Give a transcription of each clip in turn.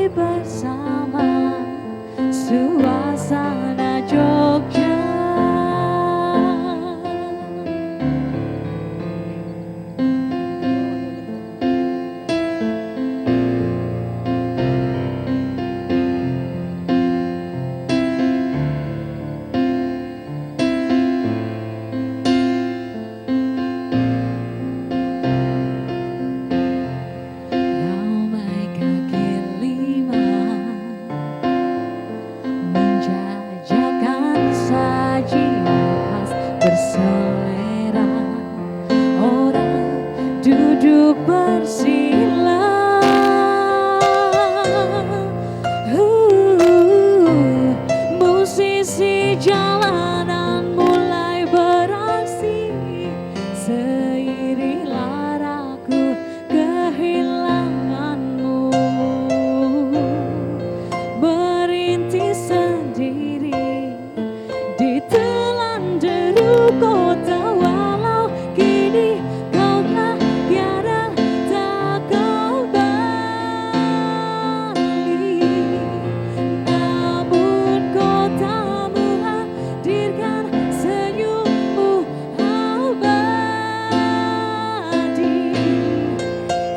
bersama suasana Jogja. Berselera orang duduk bersila, musisi jalanan mulai beraksi, seirilah aku kehilanganmu, merintis sendiri ditelan deru kota, walau kini kau telah tiada tak kembali. Namun kotamu hadirkan senyummu abadi.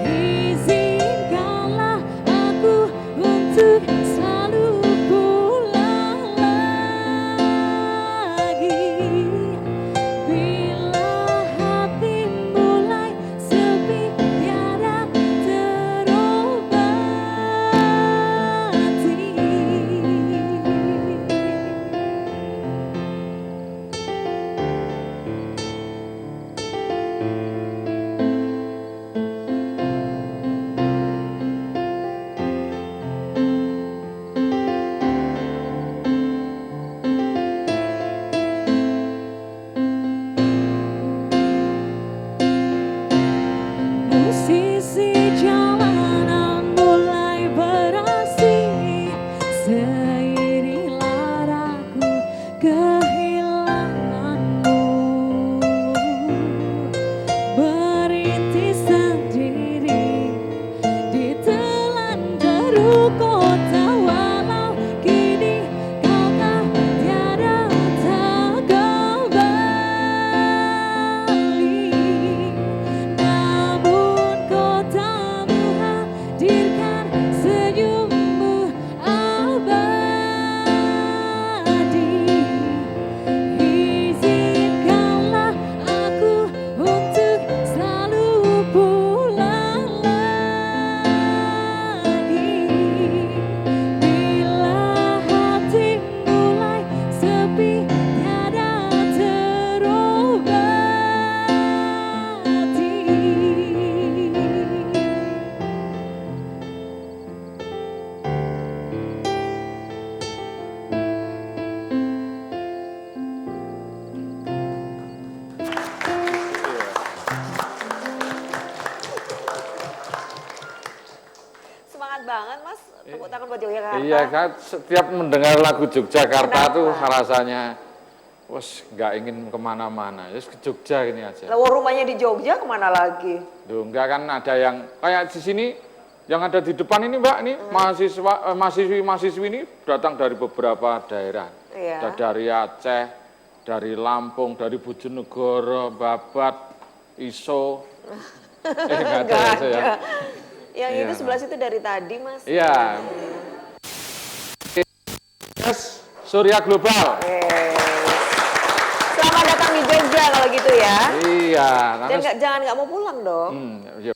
Izinkanlah aku untuk selalu pulang lagi. Bila hati mulai sepi tiada terobati. Musisi jalanan mulai beraksi, seirilah aku kehilanganmu, berintis sendiri ditelan deru kota, walau kini kau tak tiada tak kembali. Namun kotamu hadirkan senyummu abadi. Izinkanlah aku untuk selalu pulang lagi. Bila hati mulai sepi tiada terobati. Semangat banget Mas, tepuk tangan buat Yogyakarta. Iya kan, setiap mendengar lagu Yogyakarta tuh rasanya wes nggak ingin kemana-mana, just ke Jogja ini aja. Lah rumahnya di Jogja kemana lagi? Duh, enggak kan ada yang kayak di sini, yang ada di depan ini Mbak, nih mahasiswi-mahasiswi ini datang dari beberapa daerah. Iya. Ada dari Aceh, dari Lampung, dari Bojonegoro, Babat, Iso. Enggak ada ya, saya. Yang Iya, itu sebelah situ dari tadi Mas. Iya. Yes, Surya Global. Selamat datang di Jogja kalau gitu ya. Iya. Dan jangan nggak mau pulang dong. Ya.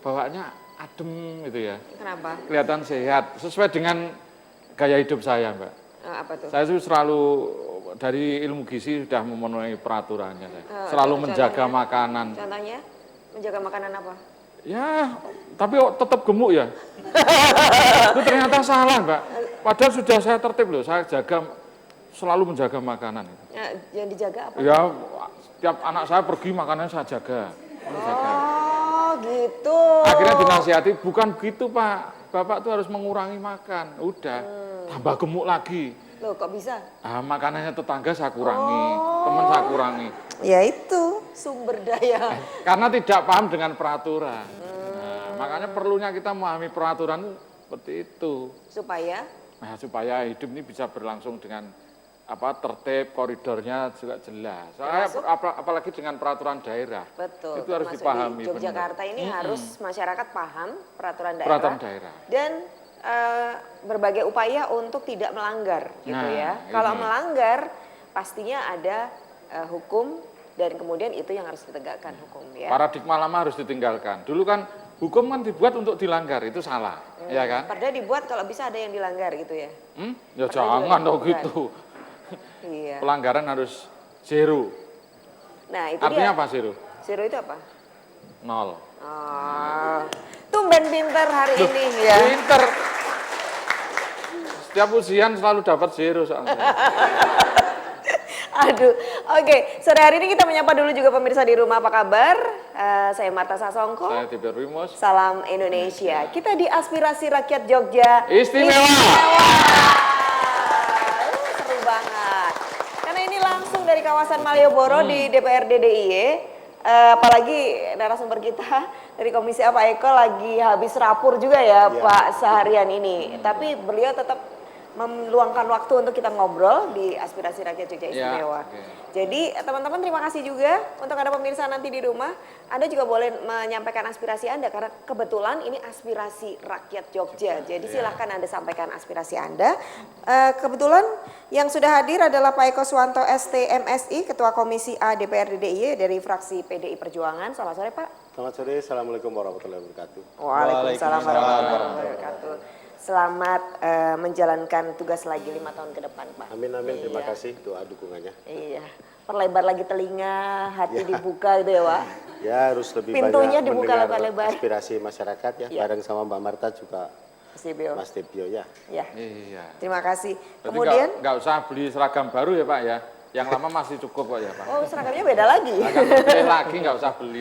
Bawaannya adem gitu ya. Kenapa? Kelihatan sehat, sesuai dengan gaya hidup saya, Mbak. Apa tuh? Saya tuh selalu dari ilmu gizi sudah memenuhi peraturannya. Selalu menjaga makanan. Contohnya? Menjaga makanan apa? Ya, tapi tetap gemuk ya. Itu ternyata salah, Mbak. Padahal sudah saya tertib loh, saya selalu menjaga makanan. Ya, yang dijaga apa? Ya, setiap anak saya pergi makanannya saya jaga. Oh, gitu. Akhirnya dinasihati, bukan begitu Pak. Bapak tuh harus mengurangi makan. Udah, tambah gemuk lagi. Loh, kok bisa? Makanannya tetangga saya kurangi, teman saya kurangi. Ya itu, sumber daya. Karena tidak paham dengan peraturan. Makanya perlunya kita memahami peraturan seperti itu. Supaya Supaya hidup ini bisa berlangsung dengan tertib, koridornya juga jelas. Soalnya apalagi dengan peraturan daerah. betul. Itu harus termasuk dipahami. di Yogyakarta ini harus masyarakat paham peraturan daerah. Peraturan daerah. Dan berbagai upaya untuk tidak melanggar gitu Nah, ya. Kalau ini. melanggar pastinya ada hukum dan kemudian itu yang harus ditegakkan hukum ya. Paradigma lama harus ditinggalkan. Dulu kan hukum kan dibuat untuk dilanggar, itu salah, ya kan? Padahal dibuat kalau bisa ada yang dilanggar gitu ya. Ya Padahal jangan juga dong bukan. gitu. Iya. Pelanggaran harus zero. Nah, itu Artinya dia. apa zero? Zero itu apa? 0. Tumben pinter hari ini ya. Pinter. Setiap ujian selalu dapat zero soalnya. Aduh, oke. Sore hari ini kita menyapa dulu juga pemirsa di rumah, apa kabar? Saya Marta Sasongko. Saya Tibir Wimus. Salam Indonesia. Kita di Aspirasi Rakyat Jogja. Istimewa. Seru banget. Karena ini langsung dari kawasan Malioboro di DPRD DIY. Apalagi narasumber kita dari Komisi A Pak Eko lagi habis rapur juga ya Pak seharian ini. Tapi beliau tetap meluangkan waktu untuk kita ngobrol di Aspirasi Rakyat Jogja Istimewa. Jadi teman-teman terima kasih juga untuk Anda pemirsa nanti di rumah. Anda juga boleh menyampaikan aspirasi Anda karena kebetulan ini Aspirasi Rakyat Jogja. Jadi silahkan Anda sampaikan aspirasi Anda. Kebetulan yang sudah hadir adalah Pak Eko Suwanto ST MSI, Ketua Komisi A DPRD DIY dari fraksi PDI Perjuangan. Selamat sore Pak. Selamat sore, Assalamualaikum warahmatullahi wabarakatuh. Waalaikumsalam warahmatullahi wabarakatuh. Selamat menjalankan tugas lagi 5 tahun ke depan, Pak. Amin, amin. Terima kasih doa dukungannya. Iya, perlebar lagi telinga, hati dibuka gitu ya, Pak. Ya, harus lebih Pintunya banyak dibuka mendengar lebar-lebar. aspirasi masyarakat ya. Bareng sama Mbak Marta juga Sibio. Mas Tebio ya. Ya, Iya. terima kasih. Berarti Kemudian, nggak usah beli seragam baru ya Pak ya. Yang lama masih cukup kok ya Pak. oh seragamnya beda lagi. Seragam beli lagi nggak usah beli.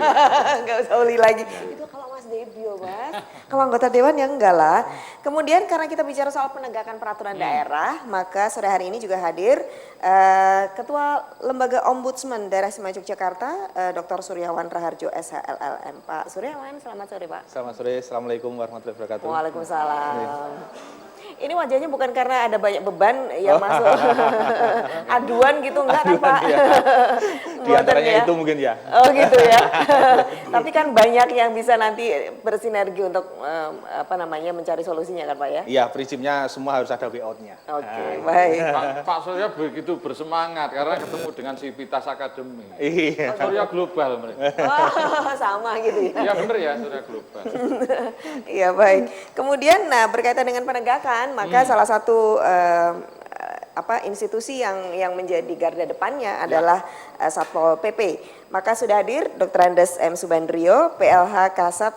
Nggak usah beli lagi. Itu kalau Mas Debio, Mas. Kalau anggota dewan ya enggak lah. Kemudian karena kita bicara soal penegakan peraturan daerah, maka sore hari ini juga hadir Ketua Lembaga Ombudsman Daerah Istimewa Yogyakarta, Dr. Suryawan Raharjo SHLLM. Pak Suryawan, selamat sore Pak. Selamat sore, Assalamualaikum warahmatullahi wabarakatuh. Waalaikumsalam. Ini wajahnya bukan karena ada banyak beban yang masuk aduan gitu enggak kan Pak? Di antaranya Mboten ya? itu mungkin ya. Oh gitu ya. Tapi kan banyak yang bisa nanti bersinergi untuk mencari solusinya kan Pak ya? Iya, prinsipnya semua harus ada way out-nya. Oke, baik. Pak Surya begitu bersemangat karena ketemu dengan Sivitas Academy. Iya. Pak Surya global mereka. Oh, sama gitu ya. Iya bener ya Surya global. Iya baik. Kemudian berkaitan dengan penegakan, maka salah satu institusi yang menjadi garda depannya adalah Satpol PP. Maka sudah hadir Dr. Andes M. Subandrio, PLH Kasat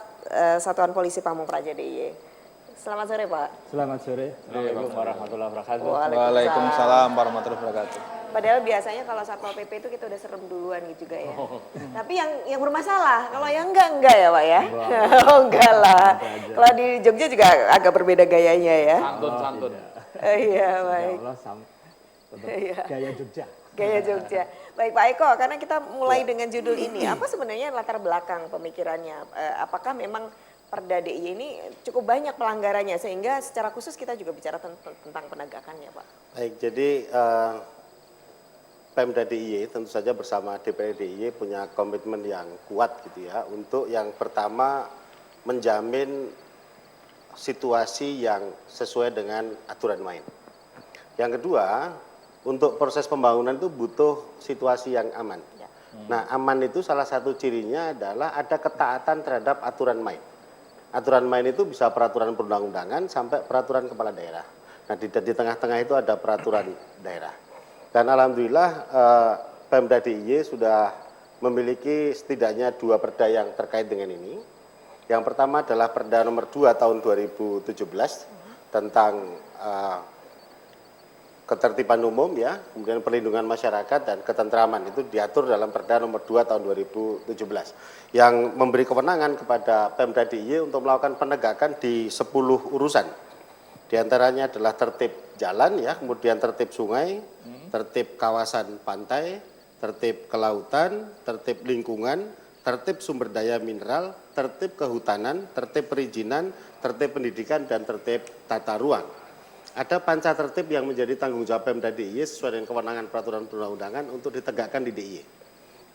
Satuan Polisi Pamung Praja DIY. Selamat sore Pak. Selamat sore. Assalamualaikum warahmatullahi wabarakatuh. Waalaikumsalam warahmatullahi wabarakatuh. Padahal biasanya kalau Satpol PP itu kita udah serem duluan gitu juga ya. Tapi yang bermasalah, kalau yang enggak ya Pak ya? Oh enggak lah. Kalau di Jogja juga agak berbeda gayanya ya. Santun-santun. Iya Ya baik. Allah tetap Iya. gaya Jogja. Gaya Jogja. Baik Pak Eko, karena kita mulai dengan judul ini, apa sebenarnya latar belakang pemikirannya? Apakah memang Perda DIY ini cukup banyak pelanggarannya sehingga secara khusus kita juga bicara tentang penegakannya Pak? Baik, jadi Pemda DIY tentu saja bersama DPRD DIY punya komitmen yang kuat gitu ya. Untuk yang pertama menjamin situasi yang sesuai dengan aturan main. Yang kedua, untuk proses pembangunan itu butuh situasi yang aman. Ya. Nah, aman itu salah satu cirinya adalah ada ketaatan terhadap aturan main. Aturan main itu bisa peraturan perundang-undangan sampai peraturan kepala daerah. Nah, di tengah-tengah itu ada peraturan daerah. Dan alhamdulillah Pemda DIY sudah memiliki setidaknya 2 perda yang terkait dengan ini. Yang pertama adalah Perda nomor 2 tahun 2017 tentang ketertiban umum ya, kemudian perlindungan masyarakat dan ketentraman itu diatur dalam Perda nomor 2 tahun 2017 yang memberi kewenangan kepada Pemda DIY untuk melakukan penegakan di 10 urusan. Di antaranya adalah tertib jalan ya, kemudian tertib sungai, tertib kawasan pantai, tertib kelautan, tertib lingkungan, tertib sumber daya mineral, tertib kehutanan, tertib perizinan, tertib pendidikan, dan tertib tata ruang. Ada panca tertib yang menjadi tanggung jawab Pemda DIY sesuai dengan kewenangan peraturan perundang-undangan untuk ditegakkan di DIY.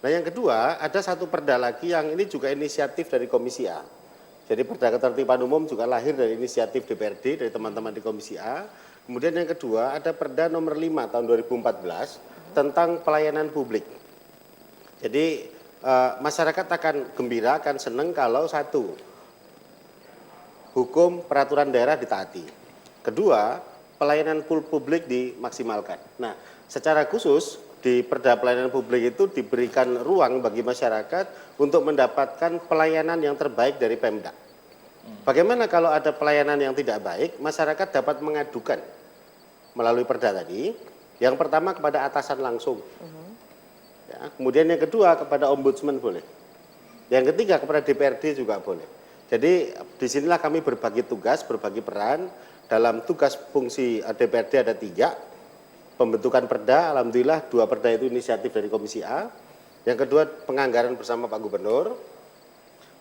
Nah yang kedua, ada satu perda lagi yang ini juga inisiatif dari Komisi A. Jadi perda ketertiban umum juga lahir dari inisiatif DPRD, dari teman-teman di Komisi A. Kemudian yang kedua, ada perda nomor 5 tahun 2014 tentang pelayanan publik. Jadi masyarakat akan gembira, akan senang kalau satu, hukum peraturan daerah ditaati. Kedua, pelayanan publik dimaksimalkan. Nah, secara khusus di perda pelayanan publik itu diberikan ruang bagi masyarakat untuk mendapatkan pelayanan yang terbaik dari Pemda. Bagaimana kalau ada pelayanan yang tidak baik, masyarakat dapat mengadukan melalui perda tadi. Yang pertama kepada atasan langsung. Ya, kemudian yang kedua kepada ombudsman boleh. Yang ketiga kepada DPRD juga boleh. Jadi disinilah kami berbagi tugas, berbagi peran. Dalam tugas fungsi DPRD ada 3. Pembentukan perda, alhamdulillah 2 perda itu inisiatif dari Komisi A. Yang kedua penganggaran bersama Pak Gubernur.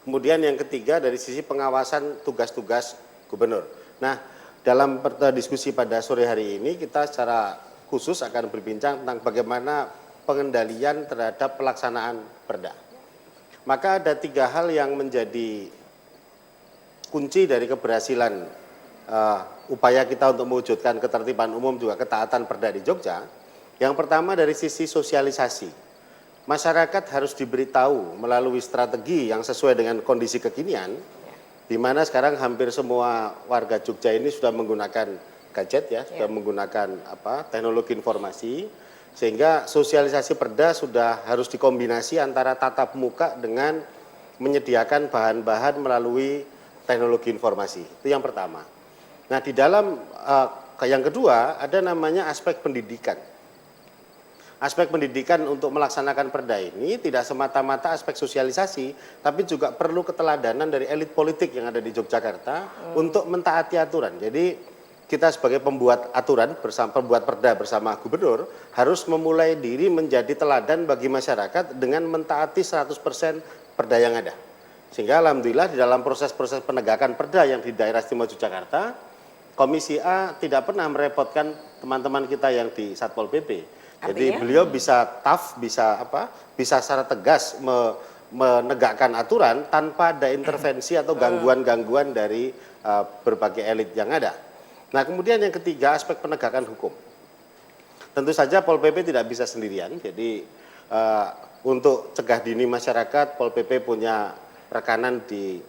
Kemudian yang ketiga dari sisi pengawasan tugas-tugas Gubernur. Nah, dalam diskusi pada sore hari ini kita secara khusus akan berbincang tentang bagaimana pengendalian terhadap pelaksanaan perda. Maka ada 3 hal yang menjadi kunci dari keberhasilan upaya kita untuk mewujudkan ketertiban umum juga ketaatan perda di Jogja. Yang pertama dari sisi sosialisasi. Masyarakat harus diberitahu melalui strategi yang sesuai dengan kondisi kekinian, di mana sekarang hampir semua warga Jogja ini sudah menggunakan gadget ya, sudah menggunakan teknologi informasi, sehingga sosialisasi perda sudah harus dikombinasi antara tatap muka dengan menyediakan bahan-bahan melalui teknologi informasi. Itu yang pertama. Nah, di dalam yang kedua ada namanya aspek pendidikan. Aspek pendidikan untuk melaksanakan perda ini tidak semata-mata aspek sosialisasi, tapi juga perlu keteladanan dari elit politik yang ada di Yogyakarta untuk mentaati aturan. Jadi kita sebagai pembuat aturan pembuat perda bersama gubernur harus memulai diri menjadi teladan bagi masyarakat dengan mentaati 100% perda yang ada. Sehingga alhamdulillah di dalam proses-proses penegakan perda yang di daerah istimewa Yogyakarta, Komisi A tidak pernah merepotkan teman-teman kita yang di Satpol PP. Jadi beliau bisa tough, bisa secara tegas menegakkan aturan tanpa ada intervensi atau gangguan-gangguan dari berbagai elit yang ada. Nah, kemudian yang ketiga aspek penegakan hukum. Tentu saja Pol PP tidak bisa sendirian. Jadi untuk cegah dini masyarakat, Pol PP punya rekanan di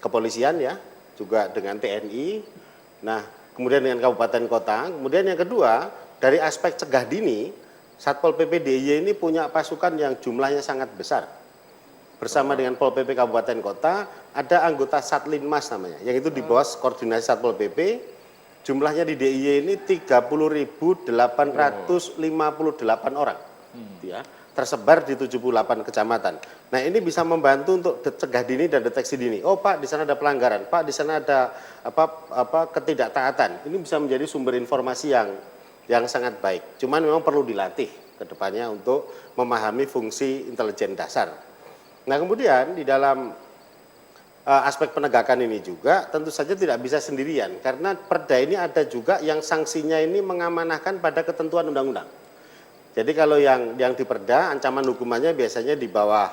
kepolisian ya, juga dengan TNI. Nah, kemudian dengan kabupaten kota. Kemudian yang kedua, dari aspek cegah dini, Satpol PP DIY ini punya pasukan yang jumlahnya sangat besar. Bersama dengan Pol PP kabupaten kota, ada anggota Satlinmas namanya, yang itu di bawah koordinasi Satpol PP. Jumlahnya di DIY ini 30.858 orang. Ya, tersebar di 78 kecamatan. Nah, ini bisa membantu untuk cegah dini dan deteksi dini. Oh, Pak, di sana ada pelanggaran. Pak, di sana ada ketidaktaatan. Ini bisa menjadi sumber informasi yang sangat baik. Cuman memang perlu dilatih ke depannya untuk memahami fungsi intelijen dasar. Nah, kemudian di dalam aspek penegakan ini juga tentu saja tidak bisa sendirian karena perda ini ada juga yang sanksinya ini mengamanahkan pada ketentuan undang-undang. Jadi kalau yang di perda ancaman hukumannya biasanya di bawah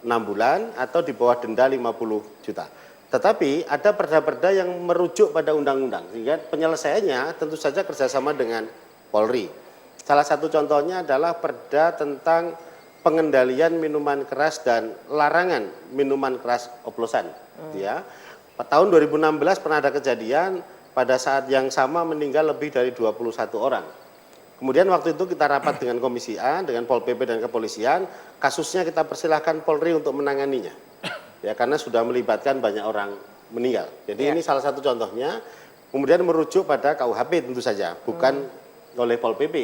6 bulan atau di bawah denda 50 juta. Tetapi ada perda-perda yang merujuk pada undang-undang sehingga penyelesaiannya tentu saja kerjasama dengan Polri. Salah satu contohnya adalah perda tentang pengendalian minuman keras dan larangan minuman keras oplosan. Ya. Tahun 2016 pernah ada kejadian pada saat yang sama meninggal lebih dari 21 orang. Kemudian waktu itu kita rapat dengan Komisi A, dengan Pol PP dan kepolisian, kasusnya kita persilahkan Polri untuk menanganinya. Ya, karena sudah melibatkan banyak orang meninggal. Jadi ini salah satu contohnya. Kemudian merujuk pada KUHP tentu saja, bukan oleh Pol PP.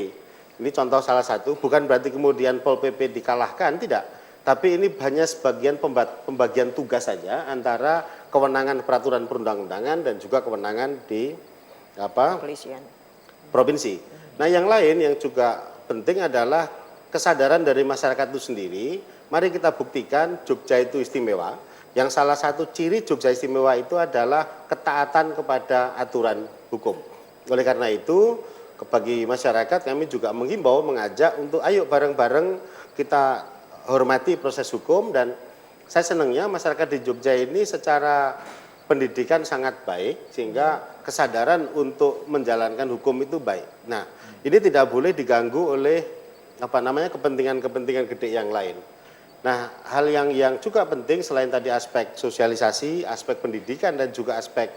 Ini contoh salah satu, bukan berarti kemudian Pol PP dikalahkan, tidak. Tapi ini hanya sebagian pembagian tugas saja antara kewenangan peraturan perundang-undangan dan juga kewenangan di Kepolisian. provinsi. Nah, yang lain yang juga penting adalah kesadaran dari masyarakat itu sendiri mari kita buktikan Jogja itu istimewa. Yang salah satu ciri Jogja istimewa itu adalah ketaatan kepada aturan hukum. Oleh karena itu, bagi masyarakat kami juga menghimbau, mengajak untuk ayo bareng-bareng kita hormati proses hukum. Dan saya senangnya masyarakat di Jogja ini secara pendidikan sangat baik, sehingga kesadaran untuk menjalankan hukum itu baik. Nah, ini tidak boleh diganggu oleh kepentingan-kepentingan gede yang lain. Nah, hal yang juga penting selain tadi aspek sosialisasi, aspek pendidikan, dan juga aspek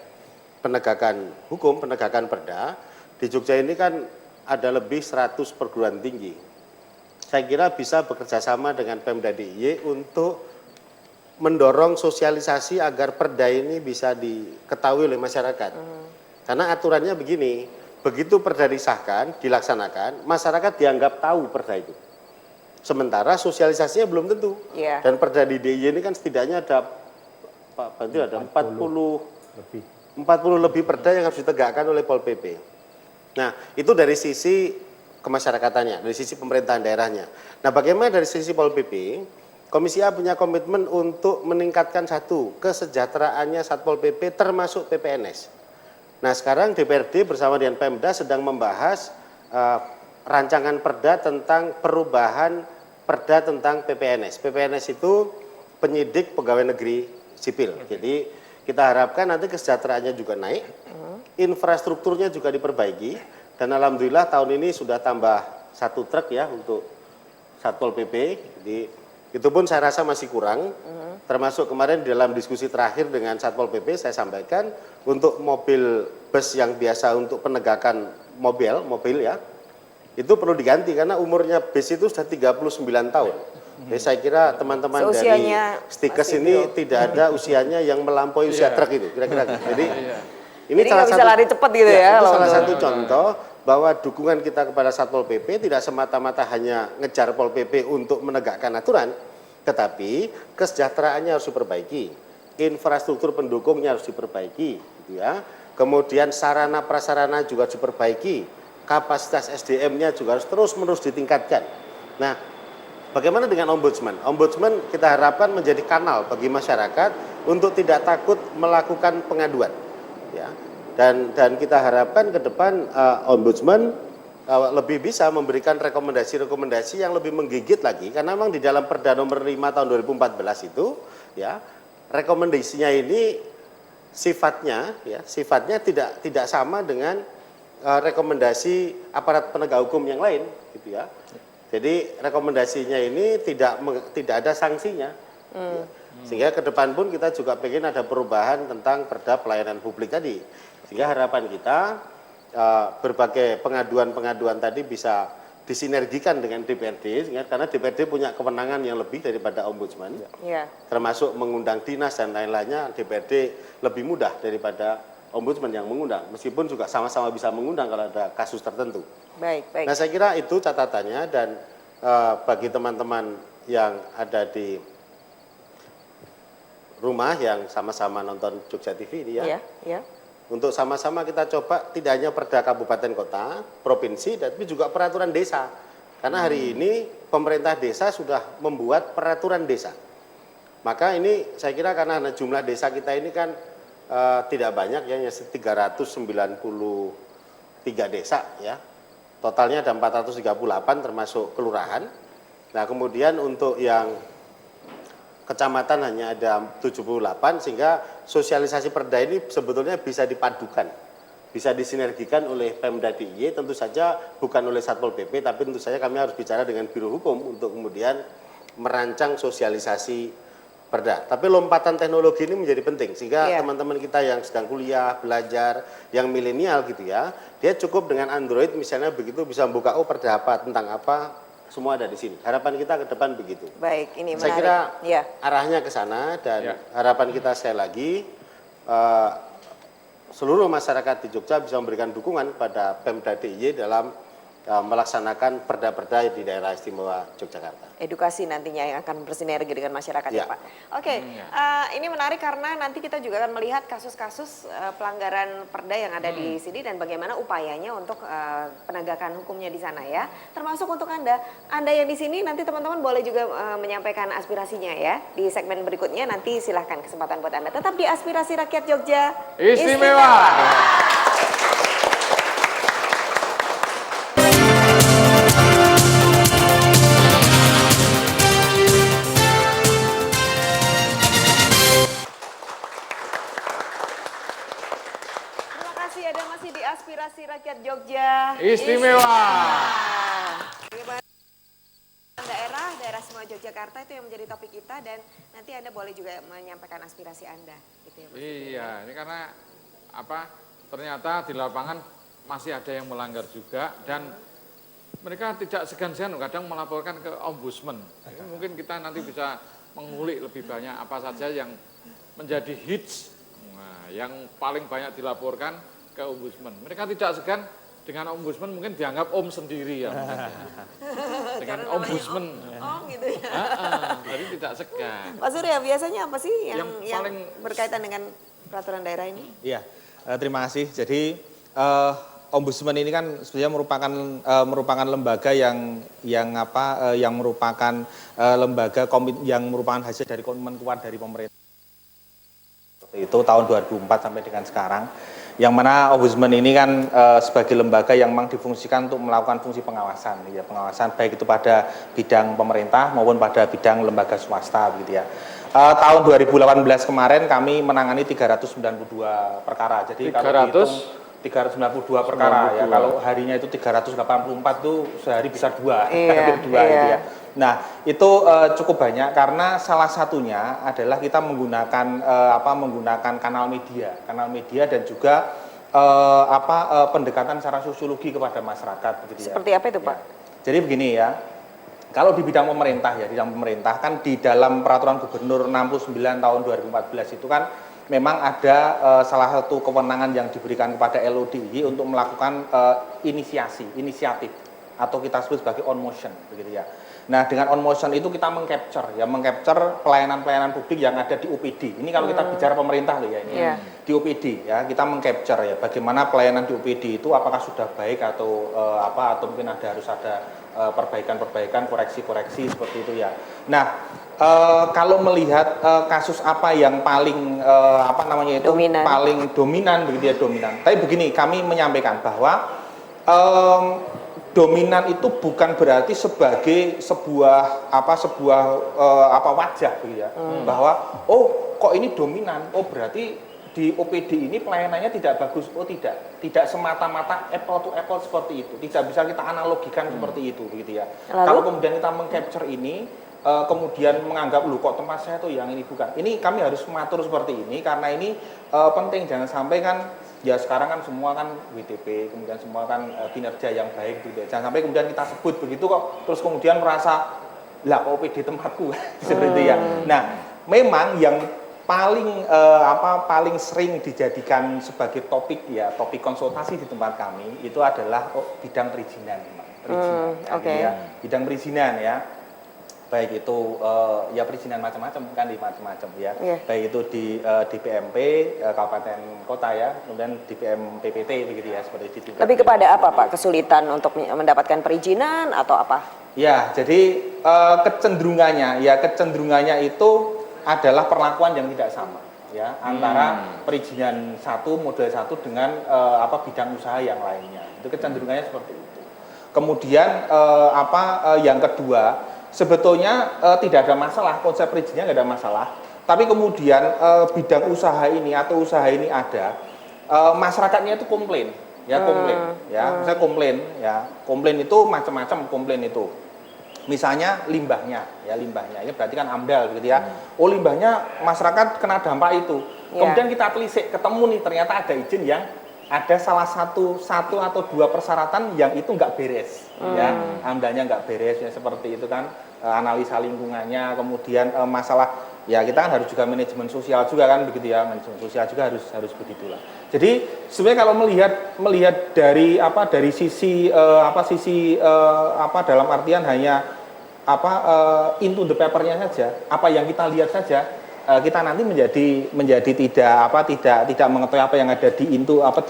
penegakan hukum, penegakan perda, di Jogja ini kan ada lebih 100 perguruan tinggi. Saya kira bisa bekerja sama dengan Pemda DIY untuk mendorong sosialisasi agar perda ini bisa diketahui oleh masyarakat. Karena aturannya begini, begitu perda disahkan, dilaksanakan, masyarakat dianggap tahu perda itu. Sementara sosialisasinya belum tentu. Iya. Dan perda di DIY ini kan setidaknya ada Pak Bantu ada 40 lebih perda yang harus ditegakkan oleh Pol PP. Nah, itu dari sisi kemasyarakatannya, dari sisi pemerintahan daerahnya. Nah, bagaimana dari sisi Pol PP? Komisi A punya komitmen untuk meningkatkan kesejahteraannya Satpol PP termasuk PPNS. Nah, sekarang DPRD bersama dengan Pemda sedang membahas rancangan perda tentang perubahan perda tentang PPNS. PPNS itu penyidik pegawai negeri sipil. Jadi kita harapkan nanti kesejahteraannya juga naik, infrastrukturnya juga diperbaiki, dan alhamdulillah tahun ini sudah tambah 1 truk ya untuk Satpol PP. Jadi itu pun saya rasa masih kurang, termasuk kemarin dalam diskusi terakhir dengan Satpol PP saya sampaikan untuk mobil bus yang biasa untuk penegakan mobil ya, itu perlu diganti karena umurnya bus itu sudah 39 tahun. Jadi saya kira teman-teman dari Stikes ini tidak ada usianya yang melampaui usia truk itu, kira-kira. Jadi ini Jadi nggak bisa lari cepat gitu ya. Itu salah satu contoh bahwa dukungan kita kepada Satpol PP tidak semata-mata hanya ngejar Pol PP untuk menegakkan aturan, tetapi kesejahteraannya harus diperbaiki, infrastruktur pendukungnya harus diperbaiki, gitu ya. Kemudian sarana prasarana juga diperbaiki, kapasitas SDM-nya juga harus terus-menerus ditingkatkan. Nah, bagaimana dengan Ombudsman? Ombudsman kita harapkan menjadi kanal bagi masyarakat untuk tidak takut melakukan pengaduan, ya. Dan kita harapkan ke depan Ombudsman lebih bisa memberikan rekomendasi-rekomendasi yang lebih menggigit lagi, karena memang di dalam Perda nomor 5 tahun 2014 itu ya rekomendasinya ini sifatnya tidak sama dengan rekomendasi aparat penegak hukum yang lain gitu ya. Jadi rekomendasinya ini tidak ada sanksinya. Ya. Sehingga ke depan pun kita juga pengen ada perubahan tentang Perda pelayanan publik tadi. Sehingga harapan kita berbagai pengaduan-pengaduan tadi bisa disinergikan dengan DPRD, karena DPRD punya kewenangan yang lebih daripada Ombudsman, termasuk mengundang dinas dan lain-lainnya. DPRD lebih mudah daripada Ombudsman yang mengundang, meskipun juga sama-sama bisa mengundang kalau ada kasus tertentu. Baik. Nah, saya kira itu catatannya, dan bagi teman-teman yang ada di rumah yang sama-sama nonton Jogja TV ini ya. Untuk sama-sama kita coba tidak hanya perda kabupaten kota, provinsi, tapi juga peraturan desa. Karena hari ini pemerintah desa sudah membuat peraturan desa. Maka ini saya kira karena jumlah desa kita ini kan tidak banyak ya, hanya 393 desa ya. Totalnya ada 438 termasuk kelurahan. Nah, kemudian untuk yang kecamatan hanya ada 78, sehingga sosialisasi perda ini sebetulnya bisa dipadukan, bisa disinergikan oleh Pemda DIY, tentu saja bukan oleh Satpol PP, tapi tentu saja kami harus bicara dengan Biro Hukum untuk kemudian merancang sosialisasi perda. Tapi lompatan teknologi ini menjadi penting, sehingga teman-teman kita yang sedang kuliah, belajar, yang milenial gitu ya, dia cukup dengan Android misalnya, begitu bisa membuka perda apa, tentang apa, semua ada di sini. Harapan kita ke depan begitu. Baik, ini menarik. Saya kira arahnya ke sana, dan harapan kita sekali lagi seluruh masyarakat di Jogja bisa memberikan dukungan pada Pemda DIY dalam melaksanakan perda-perda di daerah istimewa Yogyakarta. Edukasi nantinya yang akan bersinergi dengan masyarakat ya, Ya. Pak. Oke, ini menarik karena nanti kita juga akan melihat kasus-kasus pelanggaran perda yang ada di sini dan bagaimana upayanya untuk penegakan hukumnya di sana ya. Termasuk untuk Anda yang di sini nanti teman-teman boleh juga menyampaikan aspirasinya ya di segmen berikutnya. Nanti silahkan kesempatan buat Anda. Tetap di Aspirasi Rakyat Jogja Istimewa. Terima kasih ada masih di Aspirasi Rakyat Jogja Istimewa. Bagaimana daerah semua Yogyakarta itu yang menjadi topik kita dan nanti Anda boleh juga menyampaikan aspirasi Anda gitu ya, Mas. Iya, ini karena ternyata di lapangan masih ada yang melanggar juga dan mereka tidak segan-segan kadang melaporkan ke ombudsman. Ini mungkin kita nanti bisa mengulik lebih banyak apa saja yang menjadi hits, yang paling banyak dilaporkan ke ombudsman. Mereka tidak segan dengan ombudsman mungkin dianggap om sendiri ya. Dengan ombudsman. Oh gitu ya. Jadi tidak segan. Pak Surya biasanya apa sih yang paling berkaitan dengan peraturan daerah ini? Iya, terima kasih. Jadi Ombudsman ini kan sebenarnya merupakan lembaga yang merupakan lembaga yang merupakan hasil dari komitmen kuat dari pemerintah. Itu tahun 2004 sampai dengan sekarang. Yang mana Ombudsman ini kan sebagai lembaga yang memang difungsikan untuk melakukan fungsi pengawasan, ya, pengawasan baik itu pada bidang pemerintah maupun pada bidang lembaga swasta, gitu ya. Tahun 2018 kemarin kami menangani 392 perkara. Jadi kalau dihitung 392 perkara ya, kalau harinya itu 384 tuh sehari bisa dua, hampir dua gitu ya. Nah itu cukup banyak karena salah satunya adalah kita menggunakan menggunakan kanal media dan juga pendekatan secara sosiologi kepada masyarakat begitu ya. Seperti apa itu Pak? Ya. Jadi begini ya, kalau di bidang pemerintah ya, di bidang pemerintah kan di dalam peraturan gubernur 69 tahun 2014 itu kan memang ada salah satu kewenangan yang diberikan kepada LODI untuk melakukan inisiatif atau kita sebut sebagai on motion begitu ya. Nah, dengan on motion itu kita mengcapture pelayanan-pelayanan publik yang ada di OPD. Ini kalau kita bicara pemerintah loh ya ini. Di OPD ya, kita mengcapture ya bagaimana pelayanan di OPD itu apakah sudah baik atau atau mungkin harus ada perbaikan-perbaikan, koreksi-koreksi seperti itu ya. Nah, kalau melihat kasus apa yang paling paling dominan begitu ya, dominan. Tapi begini, kami menyampaikan bahwa dominan itu bukan berarti sebagai sebuah wajah gitu ya. Bahwa kok ini dominan, berarti di OPD ini pelayanannya tidak bagus. Tidak semata-mata apple to apple seperti itu. Tidak bisa kita analogikan seperti itu begitu ya. Kalau kemudian kita mengcapture ini kemudian menganggap kok tempat saya tuh yang ini bukan. Ini kami harus mengatur seperti ini karena ini penting, jangan sampai kan ya sekarang kan semua kan WTP, kemudian semua kan kinerja yang baik gitu ya. Jangan sampai kemudian kita sebut begitu kok terus kemudian merasa lah OPD tempatku seperti itu ya. Nah, memang yang paling sering dijadikan sebagai topik konsultasi di tempat kami itu adalah bidang perizinan. Bidang perizinan ya. Baik itu perizinan macam-macam kan di macam-macam ya. Baik itu di DPMP kabupaten kota ya, kemudian DPM PPT begitu ya, seperti di tingkat. Tapi kepada apa Pak kesulitan untuk mendapatkan perizinan atau apa? Ya, jadi kecenderungannya itu adalah perlakuan yang tidak sama ya antara perizinan model 1 dengan bidang usaha yang lainnya. Itu kecenderungannya seperti itu. Kemudian yang kedua, sebetulnya tidak ada masalah, konsep perizinannya nggak ada masalah. Tapi kemudian bidang usaha ini atau usaha ini ada, masyarakatnya itu komplain. Misalnya komplain itu macam-macam komplain itu. Misalnya limbahnya, ini berarti kan AMDAL gitu ya. Limbahnya masyarakat kena dampak itu. Kemudian kita telisik, ketemu nih ternyata ada izin yang ada salah satu atau dua persyaratan yang itu nggak beres, ya, AMDAL-nya nggak beres ya, seperti itu kan, analisa lingkungannya, kemudian masalah ya kita kan harus juga manajemen sosial juga kan begitu ya, manajemen sosial juga harus begitulah. Jadi sebenarnya kalau melihat dari sisi dalam artian hanya into the paper-nya saja, apa yang kita lihat saja, kita nanti menjadi tidak mengetahui apa yang ada di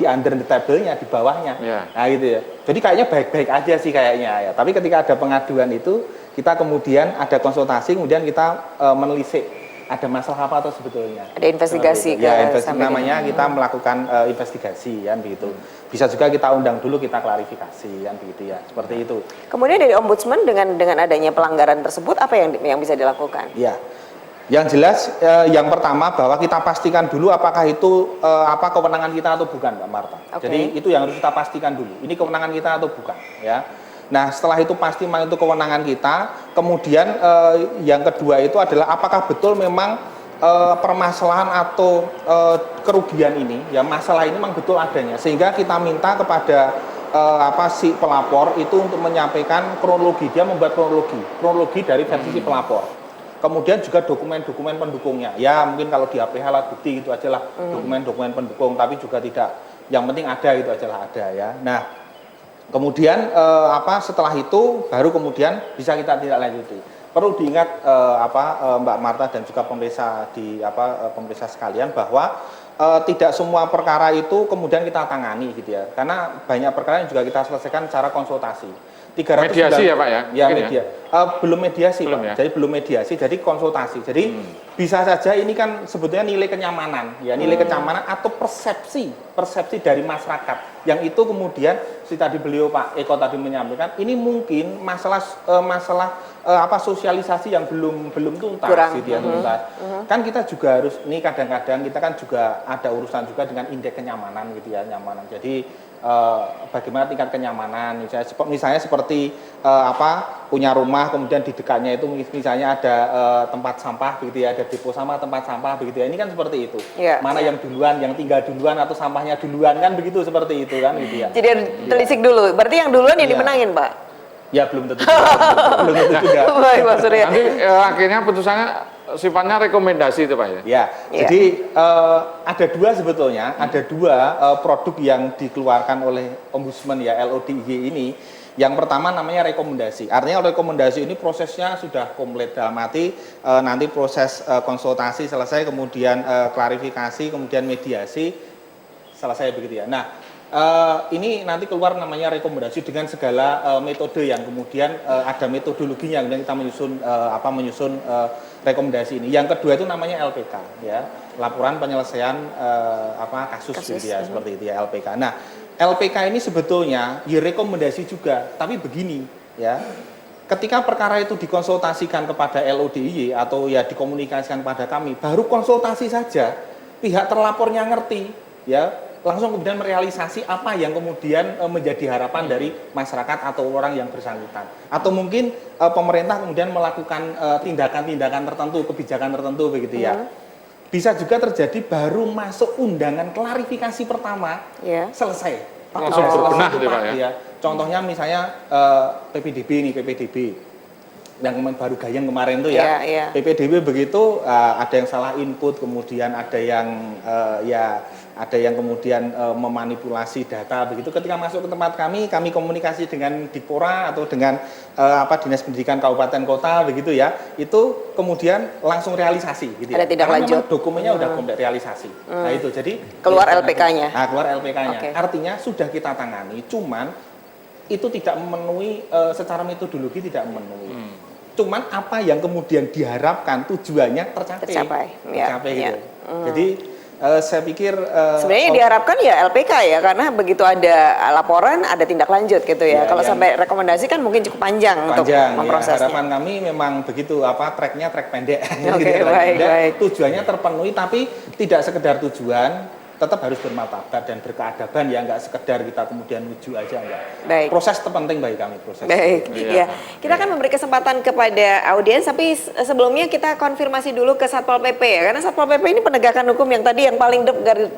under the table-nya, di bawahnya. Yeah. Nah gitu ya. Jadi kayaknya baik-baik aja sih kayaknya ya. Tapi ketika ada pengaduan itu, kita kemudian ada konsultasi, kemudian kita menelisik ada masalah apa atau sebetulnya. Ada investigasi namanya kita melakukan investigasi kan begitu. Bisa juga kita undang dulu, kita klarifikasi kan begitu ya. Seperti itu. Kemudian dari Ombudsman dengan adanya pelanggaran tersebut apa yang bisa dilakukan? Ya. Yang jelas yang pertama bahwa kita pastikan dulu apakah itu kewenangan kita atau bukan, Mbak Marta. Okay. Jadi itu yang harus kita pastikan dulu. Ini kewenangan kita atau bukan, ya. Nah, setelah itu pasti memang itu kewenangan kita. Kemudian yang kedua itu adalah apakah betul memang permasalahan atau kerugian ini, ya masalah ini memang betul adanya. Sehingga kita minta kepada si pelapor itu untuk menyampaikan kronologi. Dia membuat kronologi dari versi si pelapor. Kemudian juga dokumen-dokumen pendukungnya. Ya mungkin kalau di APH alat bukti gitu aja lah, dokumen-dokumen pendukung, tapi juga tidak, yang penting ada itu aja lah, ada ya. Nah, kemudian setelah itu baru kemudian bisa kita tindak lanjuti. Perlu diingat Mbak Marta dan juga pemirsa sekalian bahwa tidak semua perkara itu kemudian kita tangani gitu ya. Karena banyak perkara yang juga kita selesaikan secara konsultasi. Mediasi ya Pak ya? Ya media. Belum mediasi belum, Pak. ya? Jadi belum mediasi, jadi konsultasi. Jadi bisa saja ini kan sebetulnya nilai kenyamanan, ya nilai kenyamanan atau persepsi dari masyarakat. Yang itu kemudian si tadi beliau Pak Eko tadi menyampaikan ini mungkin masalah sosialisasi yang belum tuntas gitu ya, tuntas. Kan kita juga harus ini kadang-kadang kita kan juga ada urusan juga dengan indeks kenyamanan gitu ya, nyamanan. Jadi bagaimana tingkat kenyamanan misalnya seperti punya rumah kemudian di dekatnya itu misalnya ada tempat sampah begitu ya, ada depo sama tempat sampah begitu ya, ini kan seperti itu. Mana yang duluan, yang tinggal duluan atau sampahnya duluan kan begitu, seperti itu kan gitu ya. Jadi telisik dulu, berarti yang duluan yang dimenangin Pak? Ya belum tentu juga. Baik Pak Surya. Nanti akhirnya putusannya sifatnya rekomendasi itu Pak ya? Ya, jadi ada dua sebetulnya, ada dua produk yang dikeluarkan oleh Ombudsman ya, LODIY ini. Yang pertama namanya rekomendasi. Artinya rekomendasi ini prosesnya sudah komplit, dalam arti nanti proses konsultasi selesai, kemudian klarifikasi, kemudian mediasi selesai begitu ya. Nah, ini nanti keluar namanya rekomendasi dengan segala metode yang kemudian ada metodologinya, kemudian kita menyusun rekomendasi ini. Yang kedua itu namanya LPK ya, laporan penyelesaian kasus gitu ya, seperti itu ya, LPK. Nah, LPK ini sebetulnya ya rekomendasi juga, tapi begini ya. Ketika perkara itu dikonsultasikan kepada LODIY atau ya dikomunikasikan kepada kami, baru konsultasi saja pihak terlapornya ngerti ya, langsung kemudian merealisasi apa yang kemudian menjadi harapan dari masyarakat atau orang yang bersangkutan. Atau mungkin pemerintah kemudian melakukan tindakan-tindakan tertentu, kebijakan tertentu begitu ya. Bisa juga terjadi baru masuk undangan klarifikasi pertama, selesai. Langsung berbenah gitu Pak ya. Contohnya misalnya PPDB yang baru Gayeng kemarin tuh ya. PPDB begitu ada yang salah input, kemudian ada yang ada yang kemudian memanipulasi data begitu. Ketika masuk ke tempat kami komunikasi dengan Dikpora atau dengan Dinas Pendidikan Kabupaten Kota begitu ya. Itu kemudian langsung realisasi gitu ya. Ada tindak lanjut. Dokumennya udah komplit realisasi. Nah itu jadi keluar LPK-nya. Nah, keluar LPK-nya. Artinya sudah kita tangani, cuman itu tidak memenuhi secara metodologi tidak memenuhi. Cuman apa yang kemudian diharapkan tujuannya tercapai gitu. Jadi saya pikir sebenarnya yang diharapkan ya LPK ya, karena begitu ada laporan ada tindak lanjut gitu ya. Kalau sampai rekomendasi kan mungkin cukup panjang untuk memprosesnya. Harapan kami memang begitu track pendek. Baik. Tujuannya terpenuhi, tapi tidak sekedar tujuan, tetap harus bermartabat dan berkeadaban ya, nggak sekedar kita kemudian lucu aja enggak. Baik. Proses terpenting bagi kami, proses. Baik, Iya. ya. Kita akan memberi kesempatan kepada audiens, tapi sebelumnya kita konfirmasi dulu ke Satpol PP ya, karena Satpol PP ini penegakan hukum yang tadi yang paling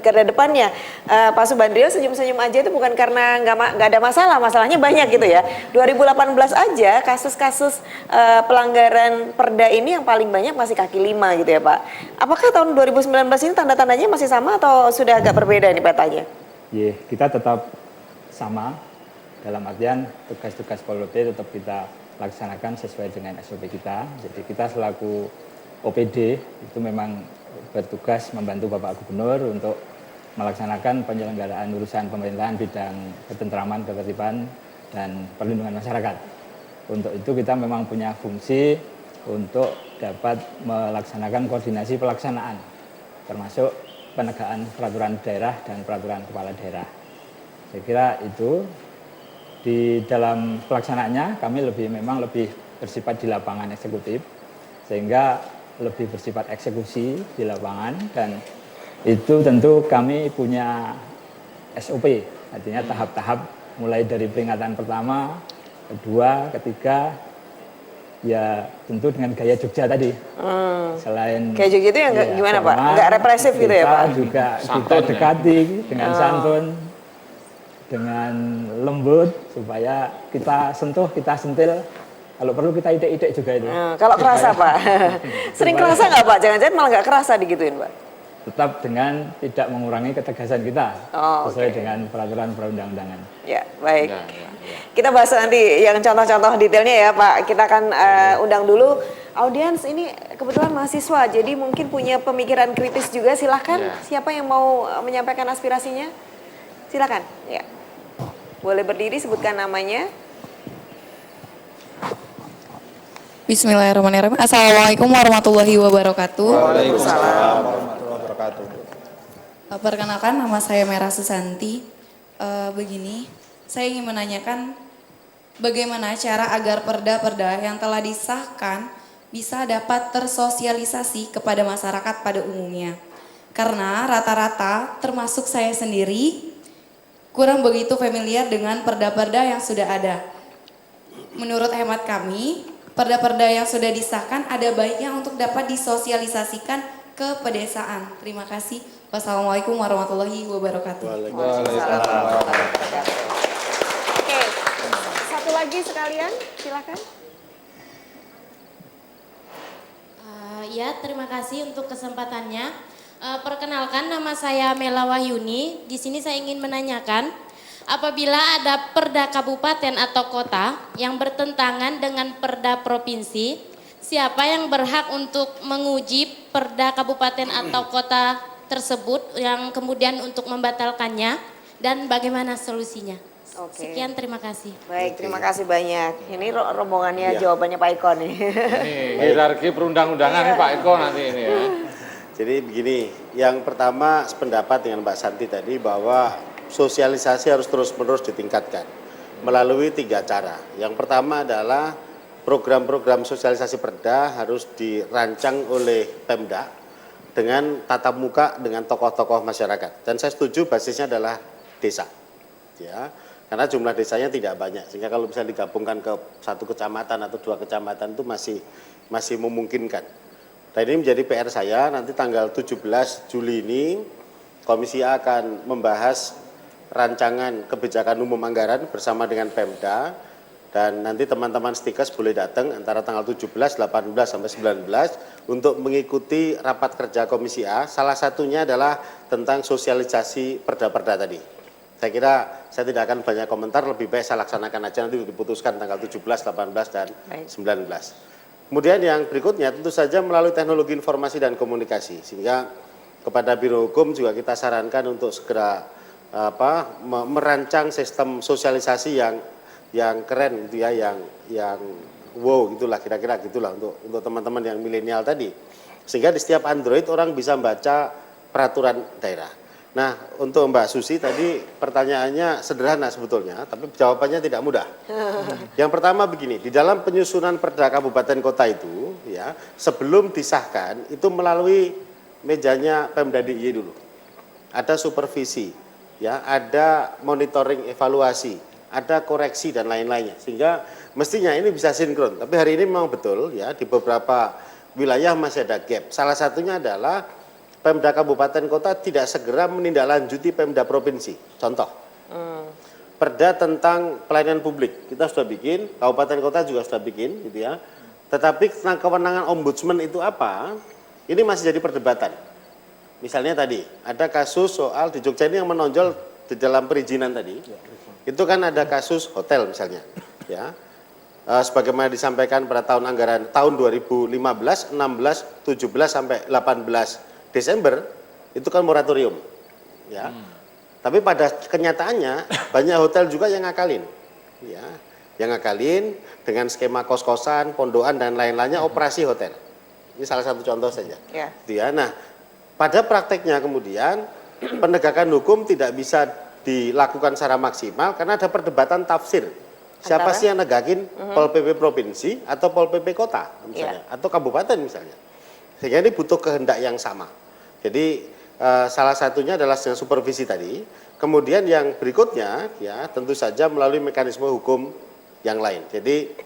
garda depannya. Pak Subandrio senyum-senyum aja itu bukan karena nggak ada masalah, masalahnya banyak gitu ya. 2018 aja kasus-kasus pelanggaran perda ini yang paling banyak masih kaki lima gitu ya Pak. Apakah tahun 2019 ini tanda-tandanya masih sama atau sudah agak berbeda nih petanya? Kita tetap sama dalam artian tugas-tugas Pol PP tetap kita laksanakan sesuai dengan SOP kita. Jadi kita selaku OPD itu memang bertugas membantu Bapak Gubernur untuk melaksanakan penyelenggaraan urusan pemerintahan bidang ketentraman, ketertiban, dan perlindungan masyarakat. Untuk itu kita memang punya fungsi untuk dapat melaksanakan koordinasi pelaksanaan, termasuk penegakan peraturan daerah dan peraturan kepala daerah. Saya kira itu di dalam pelaksanaannya kami memang lebih bersifat di lapangan eksekutif, sehingga lebih bersifat eksekusi di lapangan, dan itu tentu kami punya SOP, artinya tahap-tahap mulai dari peringatan pertama, kedua, ketiga, ya tentu dengan gaya Jogja tadi. Selain Kayak gitu ya, gimana Pak? formal, Nggak represif gitu ya Pak? juga kita Santun ya? dekati dengan santun, dengan lembut, supaya kita sentuh, kita sentil. Kalau perlu kita idik-idik juga itu. Kalau kerasa Pak, sering kerasa nggak Pak? Jangan-jangan malah nggak kerasa digituin Pak? Tetap dengan tidak mengurangi ketegasan kita, sesuai dengan peraturan perundang-undangan. Ya, baik. Ya, ya, ya. Kita bahas nanti yang contoh-contoh detailnya ya Pak. Kita akan undang dulu audiens ini kebetulan mahasiswa, jadi mungkin punya pemikiran kritis juga. Silahkan, Ya. siapa yang mau menyampaikan aspirasinya? Silakan. Ya, boleh berdiri, sebutkan namanya. Bismillahirrahmanirrahim. Assalamualaikum warahmatullahi wabarakatuh. Waalaikumsalam warahmatullahi wabarakatuh. Perkenalkan, nama saya Merah Susanti. Begini, saya ingin menanyakan bagaimana cara agar perda-perda yang telah disahkan bisa dapat tersosialisasi kepada masyarakat pada umumnya. Karena rata-rata termasuk saya sendiri kurang begitu familiar dengan perda-perda yang sudah ada. Menurut hemat kami, perda-perda yang sudah disahkan ada baiknya untuk dapat disosialisasikan ke pedesaan. Terima kasih. Wassalamualaikum warahmatullahi wabarakatuh. Oke, satu lagi sekalian, silakan. Ya, terima kasih untuk kesempatannya. Perkenalkan, nama saya Mela Wahyuni. Di sini saya ingin menanyakan, apabila ada perda kabupaten atau kota yang bertentangan dengan perda provinsi, siapa yang berhak untuk menguji perda kabupaten atau kota tersebut yang kemudian untuk membatalkannya, dan bagaimana solusinya? Oke. Sekian, terima kasih. Baik, terima kasih banyak. Ini rombongannya jawabannya Pak Iko nih. Ini hierarki perundang-undangan nih Pak Eko nanti ini ya. Jadi begini, yang pertama sependapat dengan Mbak Santi tadi bahwa sosialisasi harus terus-menerus ditingkatkan melalui 3 cara. Yang pertama adalah program-program sosialisasi perda harus dirancang oleh Pemda dengan tatap muka dengan tokoh-tokoh masyarakat. Dan saya setuju basisnya adalah desa. Ya, karena jumlah desanya tidak banyak, sehingga kalau bisa digabungkan ke 1 kecamatan atau 2 kecamatan itu masih memungkinkan. Dan ini menjadi PR saya, nanti tanggal 17 Juli ini Komisi A akan membahas rancangan kebijakan umum anggaran bersama dengan Pemda, dan nanti teman-teman Stikes boleh datang antara tanggal 17, 18 sampai 19 untuk mengikuti rapat kerja Komisi A. Salah satunya adalah tentang sosialisasi perda-perda tadi. Saya kira saya tidak akan banyak komentar, lebih baik saya laksanakan aja, nanti diputuskan tanggal 17, 18 dan 19. Kemudian yang berikutnya tentu saja melalui teknologi informasi dan komunikasi, sehingga kepada Biro Hukum juga kita sarankan untuk segera merancang sistem sosialisasi yang keren gitu ya, yang wow gitulah, kira-kira gitulah untuk teman-teman yang milenial tadi, sehingga di setiap Android orang bisa membaca peraturan daerah. Nah, untuk Mbak Susi tadi pertanyaannya sederhana sebetulnya, tapi jawabannya tidak mudah. Yang pertama begini, di dalam penyusunan perda kabupaten kota itu ya, sebelum disahkan itu melalui mejanya Pemda DIY dulu. ada supervisi, ya, ada monitoring evaluasi, ada koreksi dan lain-lainnya. Sehingga mestinya ini bisa sinkron. Tapi hari ini memang betul ya di beberapa wilayah masih ada gap. Salah satunya adalah Pemda Kabupaten Kota tidak segera menindaklanjuti Pemda Provinsi. Contoh, Perda tentang pelayanan publik kita sudah bikin, Kabupaten Kota juga sudah bikin, gitu ya. Tetapi tentang kewenangan ombudsman itu apa? Ini masih jadi perdebatan. Misalnya tadi ada kasus soal di Jogja ini yang menonjol di dalam perizinan tadi. Itu kan ada kasus hotel misalnya, ya. Sebagaimana disampaikan pada tahun anggaran tahun 2015, 16, 17 sampai 18 Desember itu kan moratorium, ya. Tapi pada kenyataannya banyak hotel juga yang ngakalin, ya, yang ngakalin dengan skema kos-kosan, pondokan dan lain-lainnya operasi hotel. Ini salah satu contoh saja. Ya. Ya. Nah, pada prakteknya kemudian penegakan hukum tidak bisa dilakukan secara maksimal karena ada perdebatan tafsir. Siapa sih yang negakin Pol PP provinsi atau Pol PP kota misalnya, atau kabupaten misalnya. Sehingga ini butuh kehendak yang sama. Jadi salah satunya adalah dengan supervisi tadi. Kemudian yang berikutnya ya tentu saja melalui mekanisme hukum yang lain. Jadi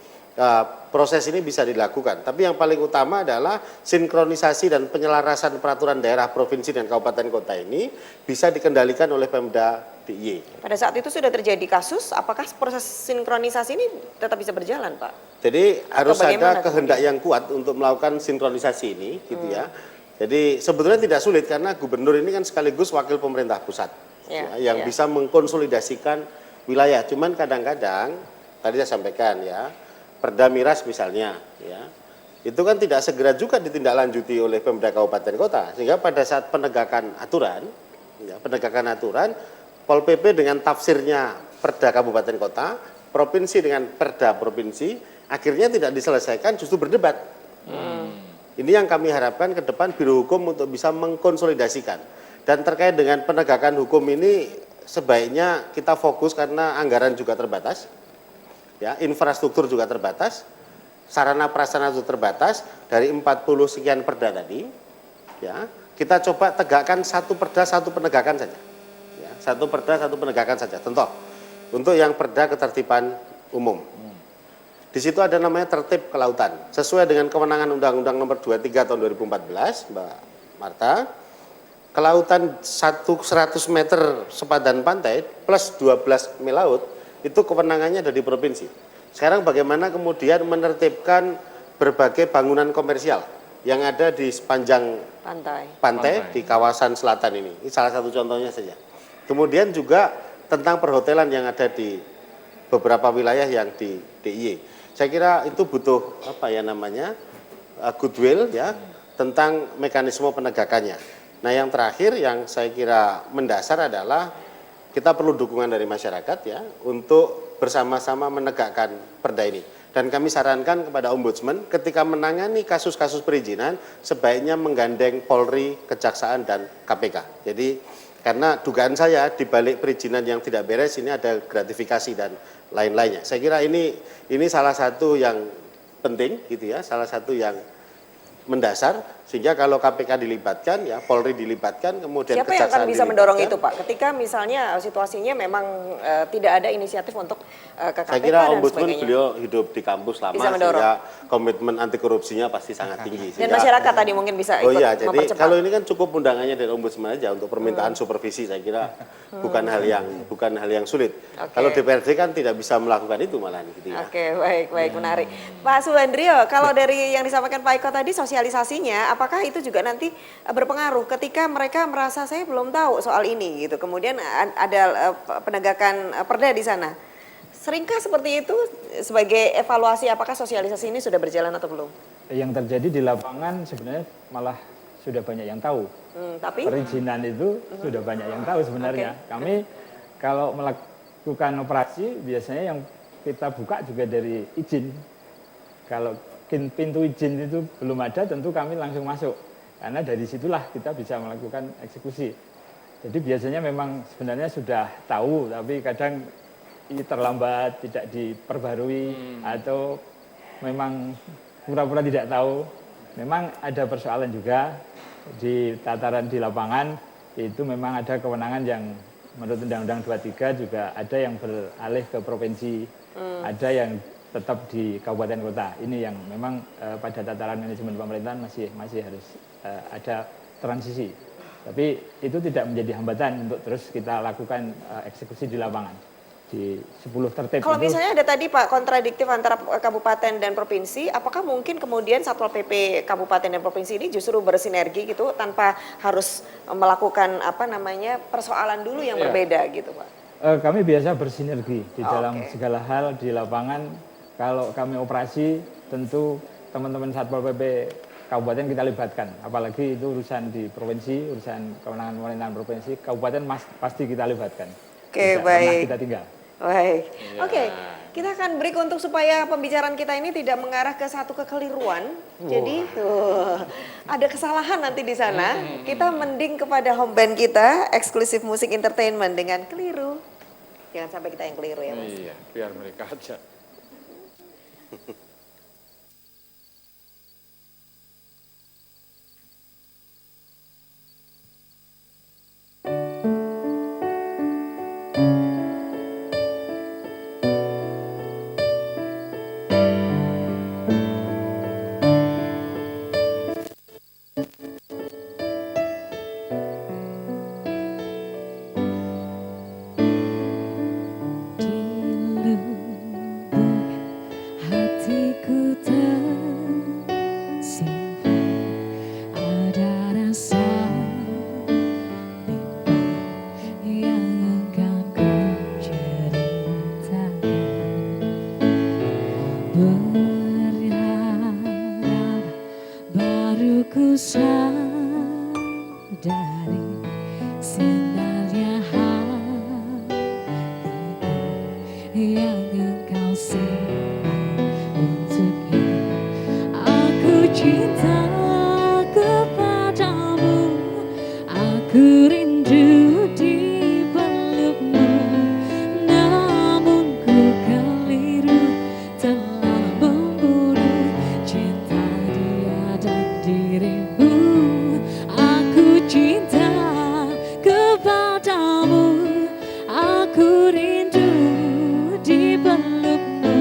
proses ini bisa dilakukan. Tapi yang paling utama adalah sinkronisasi dan penyelarasan peraturan daerah provinsi dan kabupaten kota ini bisa dikendalikan oleh Pemda DIY. Pada saat itu sudah terjadi kasus, apakah proses sinkronisasi ini tetap bisa berjalan, Pak? Jadi harus ada bagaimana kehendak yang kuat untuk melakukan sinkronisasi ini, gitu ya. Jadi sebetulnya tidak sulit karena gubernur ini kan sekaligus wakil pemerintah pusat, yang bisa mengkonsolidasikan wilayah. Cuman kadang-kadang tadi saya sampaikan ya, Perda Miras misalnya, ya, itu kan tidak segera juga ditindaklanjuti oleh Pemda Kabupaten Kota, sehingga pada saat penegakan aturan, ya, Pol PP dengan tafsirnya Perda Kabupaten Kota, provinsi dengan Perda provinsi, akhirnya tidak diselesaikan, justru berdebat. Ini yang kami harapkan ke depan Biro Hukum untuk bisa mengkonsolidasikan. Dan terkait dengan penegakan hukum ini sebaiknya kita fokus karena anggaran juga terbatas, ya, infrastruktur juga terbatas, sarana prasarana juga terbatas. Dari 40 sekian perda tadi, ya, kita coba tegakkan satu perda satu penegakan saja. Ya, satu perda satu penegakan saja. Contoh, untuk yang perda ketertiban umum. Di situ ada namanya tertib kelautan. Sesuai dengan kewenangan Undang-Undang Nomor 23 tahun 2014, Mbak Marta, kelautan 100 meter sepadan pantai plus 12 mil laut itu kewenangannya ada di provinsi. Sekarang bagaimana kemudian menertibkan berbagai bangunan komersial yang ada di sepanjang pantai di kawasan selatan ini. Ini salah satu contohnya saja. Kemudian juga tentang perhotelan yang ada di beberapa wilayah yang di DIY. Saya kira itu butuh goodwill ya tentang mekanisme penegakannya. Nah, yang terakhir yang saya kira mendasar adalah kita perlu dukungan dari masyarakat ya untuk bersama-sama menegakkan perda ini. Dan kami sarankan kepada Ombudsman ketika menangani kasus-kasus perizinan sebaiknya menggandeng Polri, Kejaksaan dan KPK. Jadi karena dugaan saya di balik perizinan yang tidak beres ini ada gratifikasi dan lain-lainnya. Saya kira ini salah satu yang penting gitu ya, salah satu yang mendasar sehingga kalau KPK dilibatkan ya Polri dilibatkan kemudian siapa yang akan Kejaksaan bisa mendorong itu dilibatkan. Pak ketika misalnya situasinya memang tidak ada inisiatif untuk ke KPK Saya kira dan Ombudsman sebagainya. beliau hidup di kampus lama Bisa mendorong. sehingga komitmen anti korupsinya pasti sangat tinggi. Dan masyarakat tadi mungkin bisa ikut Oh iya, jadi mempercepat. kalau ini kan cukup undangannya dari Ombudsman aja untuk permintaan supervisi, saya kira bukan hal yang sulit. Oke. Kalau DPRD kan tidak bisa melakukan itu malahan gitu ya. Oke, baik, menarik. Pak Subandrio, kalau dari yang disampaikan Pak Eko tadi sosialisasinya, apakah itu juga nanti berpengaruh ketika mereka merasa saya belum tahu soal ini gitu. Kemudian ada penegakan perda di sana. Seringkah seperti itu sebagai evaluasi apakah sosialisasi ini sudah berjalan atau belum? Yang terjadi di lapangan sebenarnya malah sudah banyak yang tahu. Tapi perizinan itu sudah banyak yang tahu sebenarnya. Kami kalau melakukan operasi biasanya yang kita buka juga dari izin. Kalau pintu izin itu belum ada tentu kami langsung masuk. Karena dari situlah kita bisa melakukan eksekusi. Jadi biasanya memang sebenarnya sudah tahu tapi kadang terlambat, tidak diperbarui atau memang pura-pura tidak tahu. Memang ada persoalan juga di tataran di lapangan itu memang ada kewenangan yang menurut Undang-Undang 23 juga ada yang beralih ke provinsi, ada yang tetap di kabupaten kota. Ini yang memang pada tataran manajemen pemerintahan masih harus ada transisi. Tapi itu tidak menjadi hambatan untuk terus kita lakukan eksekusi di lapangan. Di 10 tertib Kalau itu, misalnya ada tadi Pak kontradiktif antara kabupaten dan provinsi, apakah mungkin kemudian Satpol PP kabupaten dan provinsi ini justru bersinergi gitu tanpa harus melakukan persoalan dulu yang berbeda gitu Pak? kami biasa bersinergi di dalam Oke. segala hal di lapangan. Kalau kami operasi tentu teman-teman Satpol PP kabupaten kita libatkan, apalagi itu urusan di provinsi, urusan kewenangan pemerintahan provinsi, kabupaten pasti kita libatkan. Oke, Tidak pernah baik. kita tinggal. Baik, oke. Kita akan break untuk supaya pembicaraan kita ini tidak mengarah ke satu kekeliruan. Jadi ada kesalahan nanti di sana. Kita mending kepada home band kita, eksklusif musik entertainment dengan keliru. Jangan sampai kita yang keliru ya Mas. Iya, biar mereka aja. Di lubuk hatiku tersimpan ada rasa bimbang yang enggan ku ceritakan. Berharap baru ku sadari sinarnya yang engkau simpan untuknya. Aku cinta kepadamu, aku rindu di pelukmu, namun ku keliru telah membunuh cinta dia dan dirimu. Aku cinta kepadamu, aku rindu di pelukmu,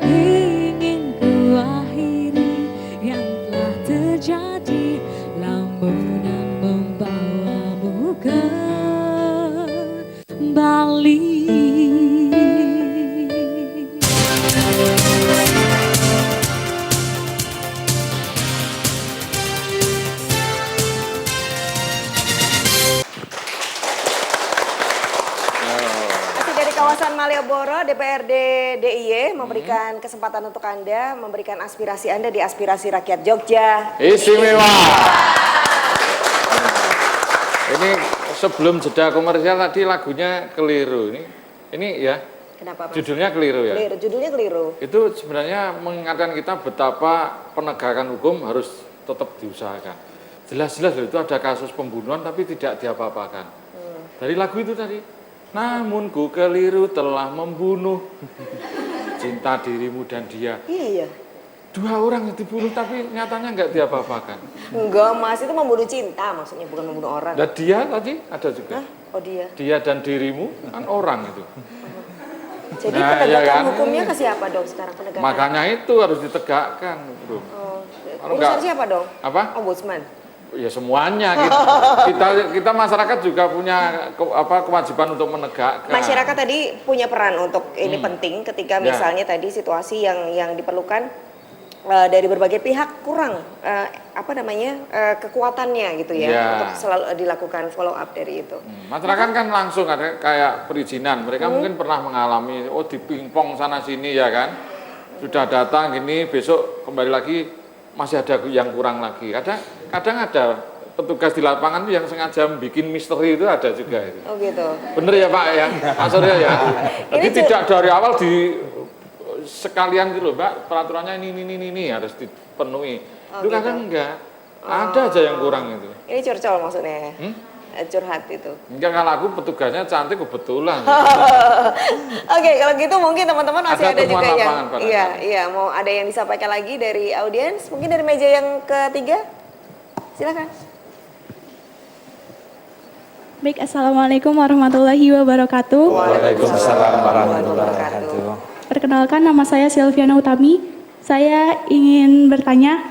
ingin ku akhiri yang telah terjadi, lamunan membawamu kembali. Masih dari kawasan Malioboro, DPRD DIY memberikan kesempatan untuk Anda memberikan aspirasi Anda di aspirasi rakyat Jogja. Istimewa. Ini sebelum jeda komersial tadi lagunya keliru. Ini ya, Kenapa Mas? judulnya keliru ya. Keliru, judulnya keliru. Itu sebenarnya mengingatkan kita betapa penegakan hukum harus tetap diusahakan. Jelas-jelas loh, itu ada kasus pembunuhan tapi tidak diapa-apakan. Dari lagu itu tadi, namun ku keliru telah membunuh cinta dirimu dan dia. Iya. Dua orang yang dibunuh tapi nyatanya nggak diapa-apakan. Enggak Mas, itu membunuh cinta maksudnya, bukan membunuh orang. Dan dia tadi ada juga. Hah? Oh dia. Dia dan dirimu kan orang itu. Jadi Nah, penegakan ya kan? hukumnya ke siapa dong sekarang penegakan? Makanya itu harus ditegakkan, bro. Oh, Kalau urusan enggak- siapa dong? Apa? Ombudsman. Ya semuanya kita masyarakat juga punya kewajiban untuk menegakkan. Masyarakat tadi punya peran untuk ini Hmm. penting ketika Ya. misalnya tadi situasi yang diperlukan dari berbagai pihak kurang kekuatannya gitu ya, Ya. untuk selalu dilakukan follow up dari itu. Masyarakat kan langsung ada kayak perizinan. Mereka mungkin pernah mengalami, oh dipingpong sana sini ya kan. Sudah datang gini, besok kembali lagi masih ada yang kurang lagi. Kadang ada petugas di lapangan itu yang sengaja bikin misteri itu ada juga itu. Oh gitu. Bener ya Pak ya, Mas Surya ya. Jadi Ini tidak dari awal sekalian gitu loh Mbak, peraturannya ini harus dipenuhi. Oh, Itu gitu. kadang enggak, ada aja yang kurang itu. Ini curcol maksudnya. Curhat itu. Enggak, kalau aku petugasnya cantik kebetulan. Oke, kalau gitu mungkin teman-teman masih Ada ada temuan juga yang lapangan, Pak. iya, mau ada yang disampaikan lagi dari audiens, mungkin dari meja yang ketiga. Silakan. Baik, Assalamualaikum warahmatullahi wabarakatuh. Waalaikumsalam warahmatullahi wabarakatuh. Perkenalkan, nama saya Silviana Utami. Saya ingin bertanya,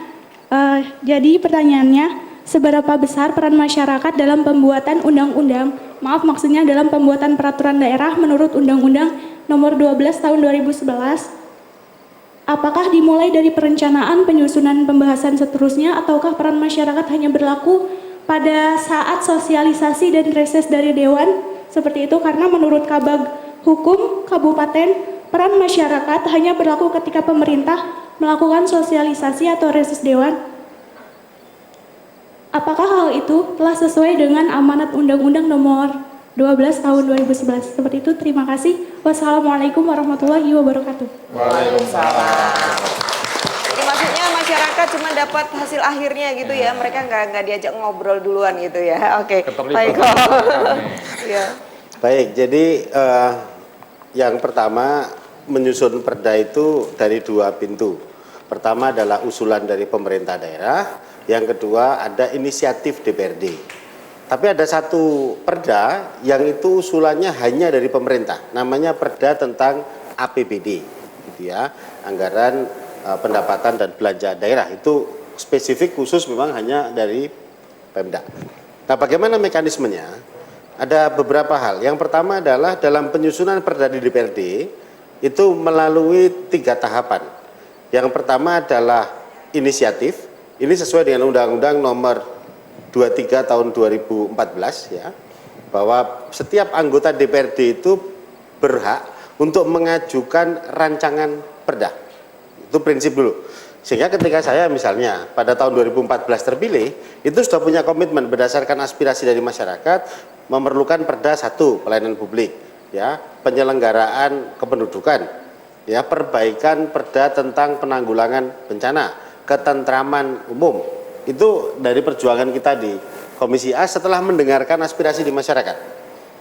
jadi pertanyaannya, seberapa besar peran masyarakat dalam pembuatan undang-undang, maksudnya dalam pembuatan peraturan daerah menurut Undang-Undang Nomor 12 Tahun 2011? Apakah dimulai dari perencanaan, penyusunan, pembahasan seterusnya, ataukah peran masyarakat hanya berlaku pada saat sosialisasi dan reses dari Dewan? Seperti itu, karena menurut Kabag Hukum Kabupaten, peran masyarakat hanya berlaku ketika pemerintah melakukan sosialisasi atau reses Dewan. Apakah hal itu telah sesuai dengan amanat Undang-Undang Nomor 12 Tahun 2011? Seperti itu, terima kasih. Wassalamualaikum warahmatullahi wabarakatuh. Waalaikumsalam. Jadi maksudnya masyarakat cuma dapat hasil akhirnya gitu ya, mereka nggak diajak ngobrol duluan gitu ya. Oke, baik. Ya. Baik, jadi yang pertama menyusun perda itu dari dua pintu. Pertama adalah usulan dari pemerintah daerah, yang kedua ada inisiatif DPRD. Tapi ada satu perda yang itu usulannya hanya dari pemerintah, namanya Perda tentang APBD, gitu ya, anggaran pendapatan dan belanja daerah. Itu spesifik khusus memang hanya dari Pemda. Nah, bagaimana mekanismenya? Ada beberapa hal. Yang pertama adalah dalam penyusunan perda di DPRD itu melalui 3 tahapan. Yang pertama adalah inisiatif. Ini sesuai dengan Undang-Undang Nomor 23 Tahun 2014 ya, bahwa setiap anggota DPRD itu berhak untuk mengajukan rancangan perda. Itu prinsip dulu. Sehingga ketika saya misalnya pada tahun 2014 terpilih, itu sudah punya komitmen berdasarkan aspirasi dari masyarakat memerlukan perda 1, pelayanan publik, ya, penyelenggaraan kependudukan, ya, perbaikan perda tentang penanggulangan bencana, ketentraman umum. Itu dari perjuangan kita di Komisi A setelah mendengarkan aspirasi di masyarakat.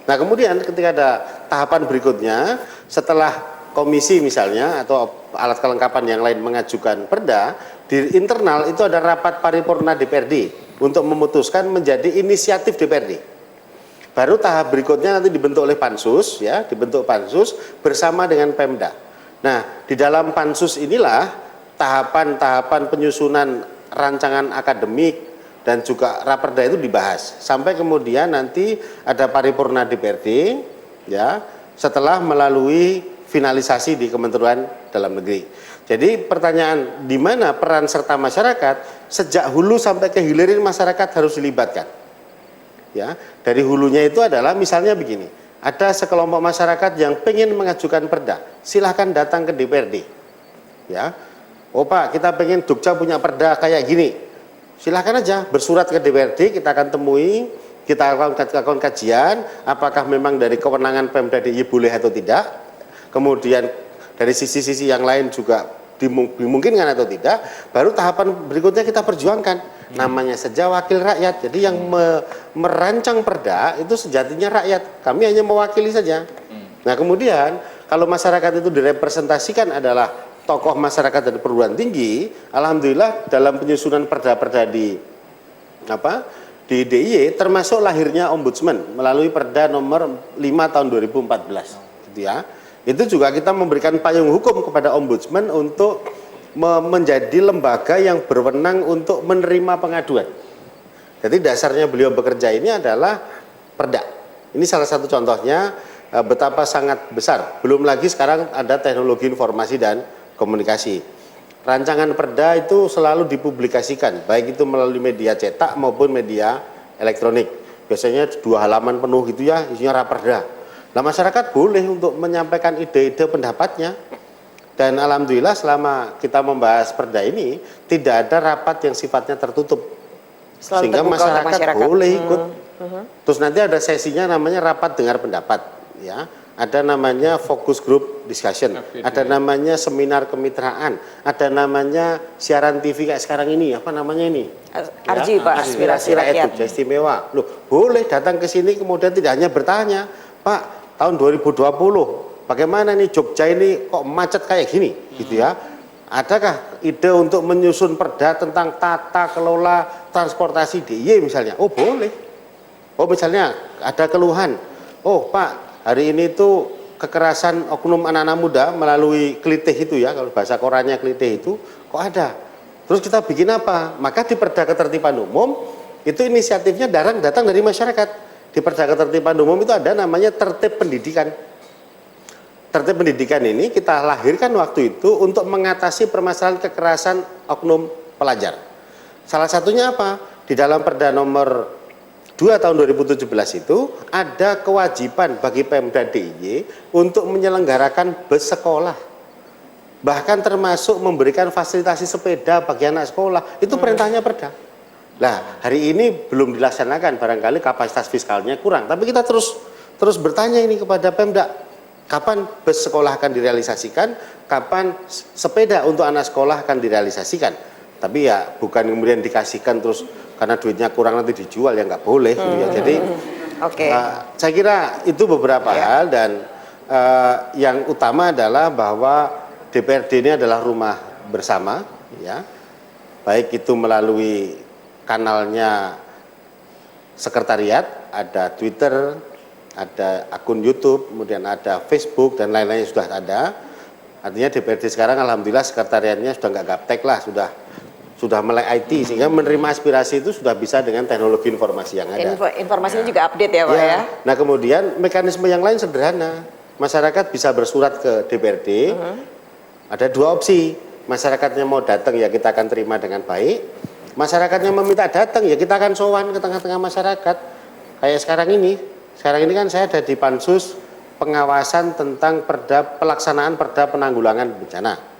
Nah, kemudian ketika ada tahapan berikutnya, setelah komisi misalnya atau alat kelengkapan yang lain mengajukan perda, di internal itu ada rapat paripurna DPRD untuk memutuskan menjadi inisiatif DPRD. Baru tahap berikutnya nanti dibentuk oleh Pansus, ya, dibentuk Pansus bersama dengan Pemda. Nah, di dalam Pansus inilah tahapan-tahapan penyusunan rancangan akademik dan juga raperda itu dibahas sampai kemudian nanti ada paripurna DPRD, ya, setelah melalui finalisasi di Kementerian Dalam Negeri. Jadi pertanyaan di mana peran serta masyarakat, sejak hulu sampai ke hilir masyarakat harus dilibatkan. Ya, dari hulunya itu adalah misalnya begini, ada sekelompok masyarakat yang pengen mengajukan perda, silahkan datang ke DPRD. Ya, oh Pak, kita pengen Jogja punya perda kayak gini. Silahkan aja bersurat ke DPRD, kita akan temui, kita akan kajian, apakah memang dari kewenangan Pemda DIY boleh atau tidak. Kemudian dari sisi-sisi yang lain juga dimungkinkan atau tidak. Baru tahapan berikutnya kita perjuangkan. Namanya saja wakil rakyat. Jadi yang merancang perda itu sejatinya rakyat. Kami hanya mewakili saja. Nah, kemudian kalau masyarakat itu direpresentasikan adalah tokoh masyarakat dari perguruan tinggi, alhamdulillah dalam penyusunan perda-perda di DIY termasuk lahirnya Ombudsman melalui Perda Nomor 5 Tahun 2014, gitu ya. Itu juga kita memberikan payung hukum kepada Ombudsman untuk menjadi lembaga yang berwenang untuk menerima pengaduan. Jadi dasarnya beliau bekerja ini adalah perda. Ini salah satu contohnya betapa sangat besar. Belum lagi sekarang ada teknologi informasi dan komunikasi. Rancangan perda itu selalu dipublikasikan, baik itu melalui media cetak maupun media elektronik. Biasanya 2 halaman penuh gitu ya, isinya raperda. Nah, masyarakat boleh untuk menyampaikan ide-ide pendapatnya. Dan alhamdulillah selama kita membahas perda ini tidak ada rapat yang sifatnya tertutup. Sehingga masyarakat boleh ikut. Terus nanti ada sesinya namanya rapat dengar pendapat, ya. Ada namanya focus group discussion, ada namanya seminar kemitraan, ada namanya siaran TV kayak sekarang ini, apa namanya ini? Arji, Pak, aspirasi rakyat. Istimewa. Loh, boleh datang ke sini kemudian tidak hanya bertanya, Pak, tahun 2020 bagaimana nih Jogja ini kok macet kayak gini, gitu ya. Adakah ide untuk menyusun perda tentang tata kelola transportasi DIY misalnya? Oh, boleh. Oh misalnya ada keluhan, oh Pak hari ini tuh kekerasan oknum anak-anak muda melalui klitih itu ya, kalau bahasa korannya klitih itu kok ada. Terus kita bikin apa? Maka di Perda Ketertiban Umum itu inisiatifnya datang dari masyarakat. Di Perda Ketertiban Umum itu ada namanya tertib pendidikan. Tertib pendidikan ini kita lahirkan waktu itu untuk mengatasi permasalahan kekerasan oknum pelajar. Salah satunya apa? Di dalam Perda nomor 2 tahun 2017 itu ada kewajiban bagi Pemda DIY untuk menyelenggarakan bus sekolah. Bahkan termasuk memberikan fasilitasi sepeda bagi anak sekolah. Itu perintahnya Perda. Nah, hari ini belum dilaksanakan, barangkali kapasitas fiskalnya kurang. Tapi kita terus bertanya ini kepada Pemda. Kapan bus sekolah akan direalisasikan? Kapan sepeda untuk anak sekolah akan direalisasikan? Tapi ya bukan kemudian dikasihkan terus karena duitnya kurang nanti dijual, ya nggak boleh. Ya. Jadi saya kira itu beberapa hal, dan yang utama adalah bahwa DPRD ini adalah rumah bersama, ya, baik itu melalui kanalnya sekretariat, ada Twitter, ada akun YouTube, kemudian ada Facebook dan lain-lainnya sudah ada. Artinya DPRD sekarang alhamdulillah sekretariatnya sudah nggak gaptek lah, sudah melek IT, sehingga menerima aspirasi itu sudah bisa dengan teknologi informasi yang ada. Informasinya juga update ya Pak ya. Nah kemudian mekanisme yang lain sederhana, masyarakat bisa bersurat ke DPRD. Ada dua opsi, masyarakatnya mau datang ya kita akan terima dengan baik, masyarakatnya meminta datang ya kita akan sowan ke tengah-tengah masyarakat. Kayak sekarang ini kan saya ada di Pansus pengawasan tentang pelaksanaan Perda Penanggulangan Bencana.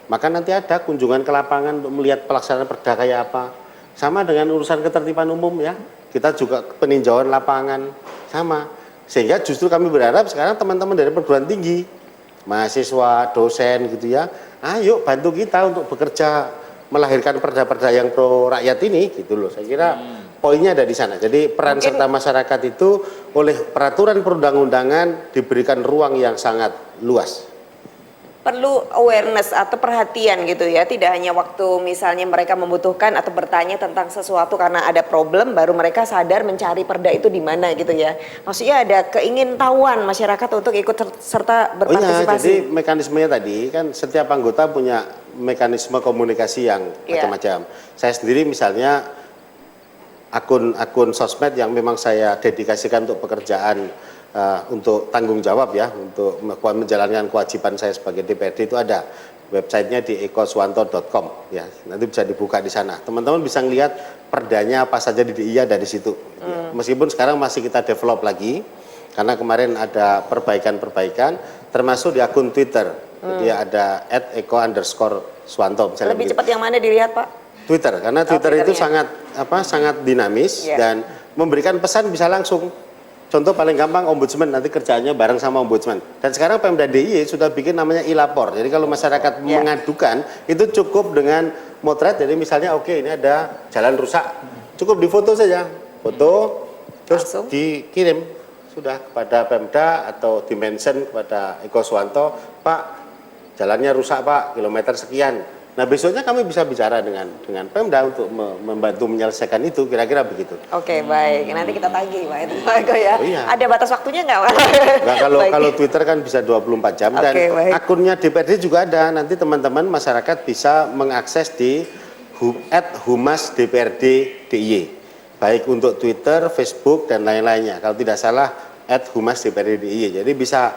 Maka nanti ada kunjungan ke lapangan untuk melihat pelaksanaan Perda kayak apa. Sama dengan urusan ketertiban umum ya, kita juga peninjauan lapangan sama. Sehingga justru kami berharap sekarang teman-teman dari perguruan tinggi, mahasiswa, dosen gitu ya, ayo bantu kita untuk bekerja melahirkan perda-perda yang pro rakyat ini gitu loh. Saya kira poinnya ada di sana. Jadi peran serta masyarakat itu oleh peraturan perundang-undangan diberikan ruang yang sangat luas. Perlu awareness atau perhatian gitu ya, tidak hanya waktu misalnya mereka membutuhkan atau bertanya tentang sesuatu karena ada problem baru mereka sadar mencari perda itu di mana gitu ya. Maksudnya ada keingintahuan masyarakat untuk ikut serta berpartisipasi. Oh iya, jadi mekanismenya tadi kan setiap anggota punya mekanisme komunikasi yang macam-macam. Saya sendiri misalnya akun sosmed yang memang saya dedikasikan untuk pekerjaan, untuk tanggung jawab ya, untuk menjalankan kewajiban saya sebagai DPRD itu ada websitenya di ekoswanto.com ya, nanti bisa dibuka di sana. Teman-teman bisa ngelihat perdanya apa saja di DIY ada di situ. Ya. Meskipun sekarang masih kita develop lagi, karena kemarin ada perbaikan-perbaikan, termasuk di akun Twitter. Jadi ada @eko_swanto. Lebih cepat yang mana dilihat Pak? Twitter, karena Twitter itu sangat dinamis dan memberikan pesan bisa langsung. Contoh paling gampang ombudsman, nanti kerjaannya bareng sama ombudsman. Dan sekarang Pemda DIY sudah bikin namanya e-lapor. Jadi kalau masyarakat mengadukan itu cukup dengan motret. Jadi misalnya oke, ini ada jalan rusak, cukup difoto saja, foto terus langsung dikirim sudah kepada Pemda atau dimention kepada Eko Swanto, Pak jalannya rusak Pak, kilometer sekian. Nah besoknya kami bisa bicara dengan Pemda untuk membantu menyelesaikan itu, kira-kira begitu. Oke, baik, nanti kita tagih Pak itu ya. Oh, iya. Ada batas waktunya nggak Pak? Nah, kalau Twitter kan bisa 24 jam dan akunnya DPRD juga ada. Nanti teman-teman masyarakat bisa mengakses di @humas_dprd_diy. Baik untuk Twitter, Facebook dan lain-lainnya. Kalau tidak salah @humas_dprd_diy. Jadi bisa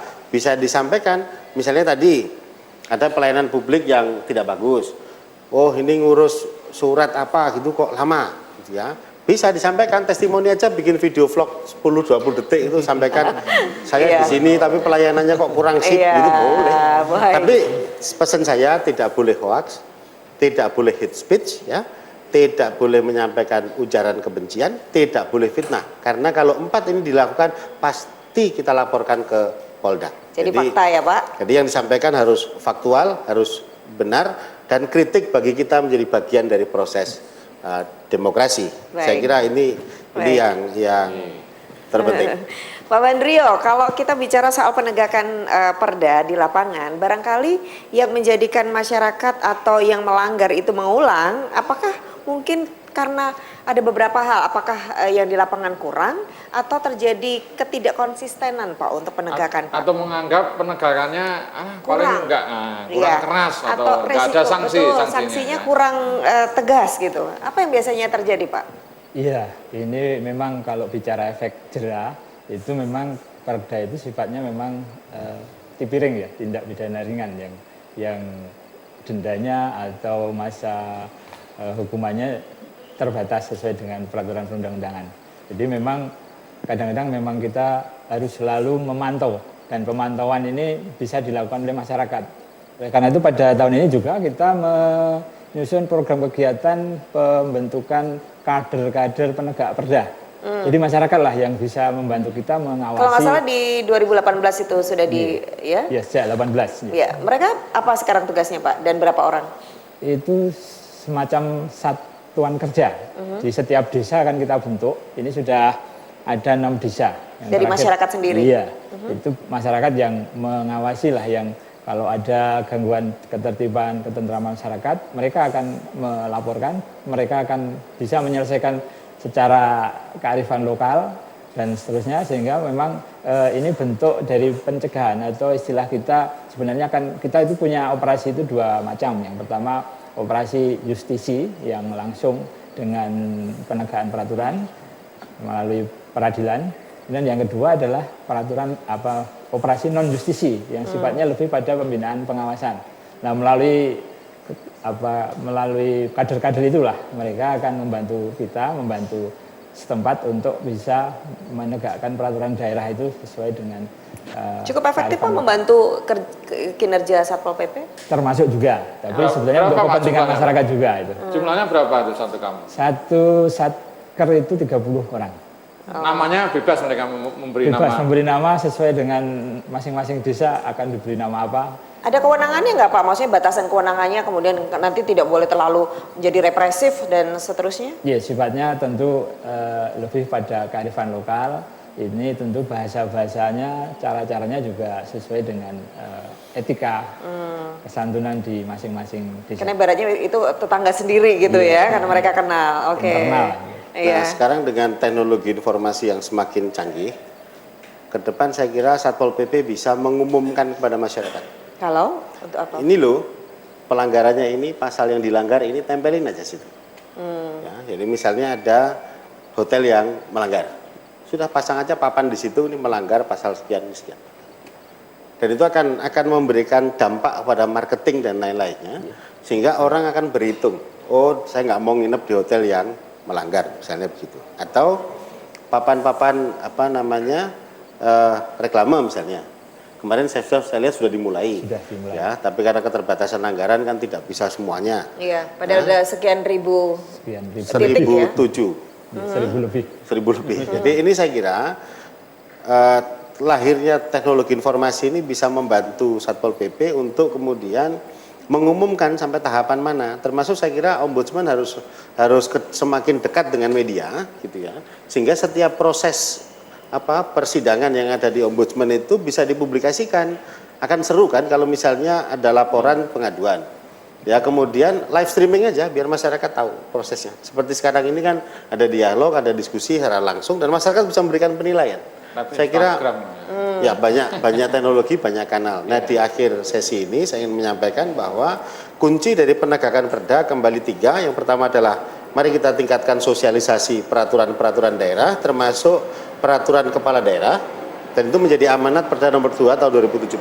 disampaikan. Misalnya tadi ada pelayanan publik yang tidak bagus. Oh ini ngurus surat apa gitu kok lama gitu ya. Bisa disampaikan, testimoni aja, bikin video vlog 10-20 detik itu sampaikan saya di sini tapi pelayanannya kok kurang sip gitu boleh. Tapi pesan saya tidak boleh hoax, tidak boleh hate speech ya, tidak boleh menyampaikan ujaran kebencian, tidak boleh fitnah. Karena kalau 4 ini dilakukan pasti kita laporkan ke Polda. Jadi fakta ya Pak? Jadi yang disampaikan harus faktual, harus benar, dan kritik bagi kita menjadi bagian dari proses demokrasi. Saya kira ini yang terpenting. Pak Bandrio, kalau kita bicara soal penegakan perda di lapangan, barangkali yang menjadikan masyarakat atau yang melanggar itu mengulang, apakah mungkin karena ada beberapa hal, apakah yang di lapangan kurang atau terjadi ketidakkonsistenan Pak untuk penegakan Pak? Atau menganggap penegakannya paling kurang keras atau nggak ada sanksi, sanksinya kurang tegas gitu. Apa yang biasanya terjadi Pak? Iya, ini memang kalau bicara efek jera itu memang Perda itu sifatnya memang tipiring ya, tindak pidana ringan yang dendanya atau masa hukumannya terbatas sesuai dengan peraturan perundang-undangan. Jadi memang kadang-kadang memang kita harus selalu memantau, dan pemantauan ini bisa dilakukan oleh masyarakat. Oleh karena itu pada tahun ini juga kita menyusun program kegiatan pembentukan kader-kader penegak perda. Jadi masyarakat lah yang bisa membantu kita mengawasi. Kalau nggak salah di 2018 itu sudah ya? Ya, sejak 18. Ya, mereka apa sekarang tugasnya Pak dan berapa orang? Itu semacam satuan kerja. Di setiap desa kan kita bentuk. Ini sudah ada 6 desa. Dari masyarakat sendiri? Iya, itu masyarakat yang mengawasi lah, yang kalau ada gangguan ketertiban, ketentraman masyarakat, mereka akan melaporkan, mereka akan bisa menyelesaikan secara kearifan lokal dan seterusnya, sehingga memang ini bentuk dari pencegahan, atau istilah kita sebenarnya kan kita itu punya operasi itu 2 macam. Yang pertama operasi justisi yang langsung dengan penegakan peraturan melalui peradilan, dan yang kedua adalah peraturan operasi non justisi yang sifatnya lebih pada pembinaan pengawasan. Nah, melalui kader-kader itulah mereka akan membantu kita, membantu setempat untuk bisa menegakkan peraturan daerah itu sesuai dengan cukup efektif Pak membantu kinerja Satpol PP? Termasuk juga, tapi sebenarnya untuk kepentingan masyarakat juga itu. Jumlahnya berapa itu satu kamu? Satu satker itu 30 orang. Namanya bebas mereka memberi nama? Bebas memberi nama sesuai dengan masing-masing desa akan diberi nama apa. Ada kewenangannya nggak Pak? Maksudnya batasan kewenangannya kemudian nanti tidak boleh terlalu menjadi represif dan seterusnya? Ya, sifatnya tentu lebih pada kearifan lokal. Ini tentu bahasa-bahasanya, cara-caranya juga sesuai dengan etika, kesantunan di masing-masing desa. Karena ibaratnya itu tetangga sendiri gitu ya, karena mereka kenal. Oke. Nah, sekarang dengan teknologi informasi yang semakin canggih, ke depan saya kira Satpol PP bisa mengumumkan kepada masyarakat. Kalau untuk apa? Ini loh pelanggarannya, ini pasal yang dilanggar ini, tempelin aja situ. Ya, jadi misalnya ada hotel yang melanggar, sudah pasang aja papan di situ, ini melanggar pasal sekian sekian. Dan itu akan memberikan dampak pada marketing dan lain-lainnya, sehingga orang akan berhitung, oh saya nggak mau nginep di hotel yang melanggar, misalnya begitu. Atau papan-papan reklame misalnya. Kemarin saya lihat sudah dimulai. Ya, tapi karena keterbatasan anggaran kan tidak bisa semuanya. Iya, padahal ada sekian ribu. 1007. 1000 lebih. 1000 lebih. Jadi ini saya kira lahirnya teknologi informasi ini bisa membantu Satpol PP untuk kemudian mengumumkan sampai tahapan mana. Termasuk saya kira Ombudsman harus semakin dekat dengan media gitu ya. Sehingga setiap proses persidangan yang ada di Ombudsman itu bisa dipublikasikan. Akan seru kan kalau misalnya ada laporan pengaduan. Ya, kemudian live streaming aja biar masyarakat tahu prosesnya. Seperti sekarang ini kan ada dialog, ada diskusi secara langsung dan masyarakat bisa memberikan penilaian. Saya kira ya banyak teknologi, banyak kanal. Nah, di akhir sesi ini saya ingin menyampaikan bahwa kunci dari penegakan perda kembali 3. Yang pertama adalah mari kita tingkatkan sosialisasi peraturan-peraturan daerah, termasuk peraturan kepala daerah, dan itu menjadi amanat Perda nomor 2 tahun 2017.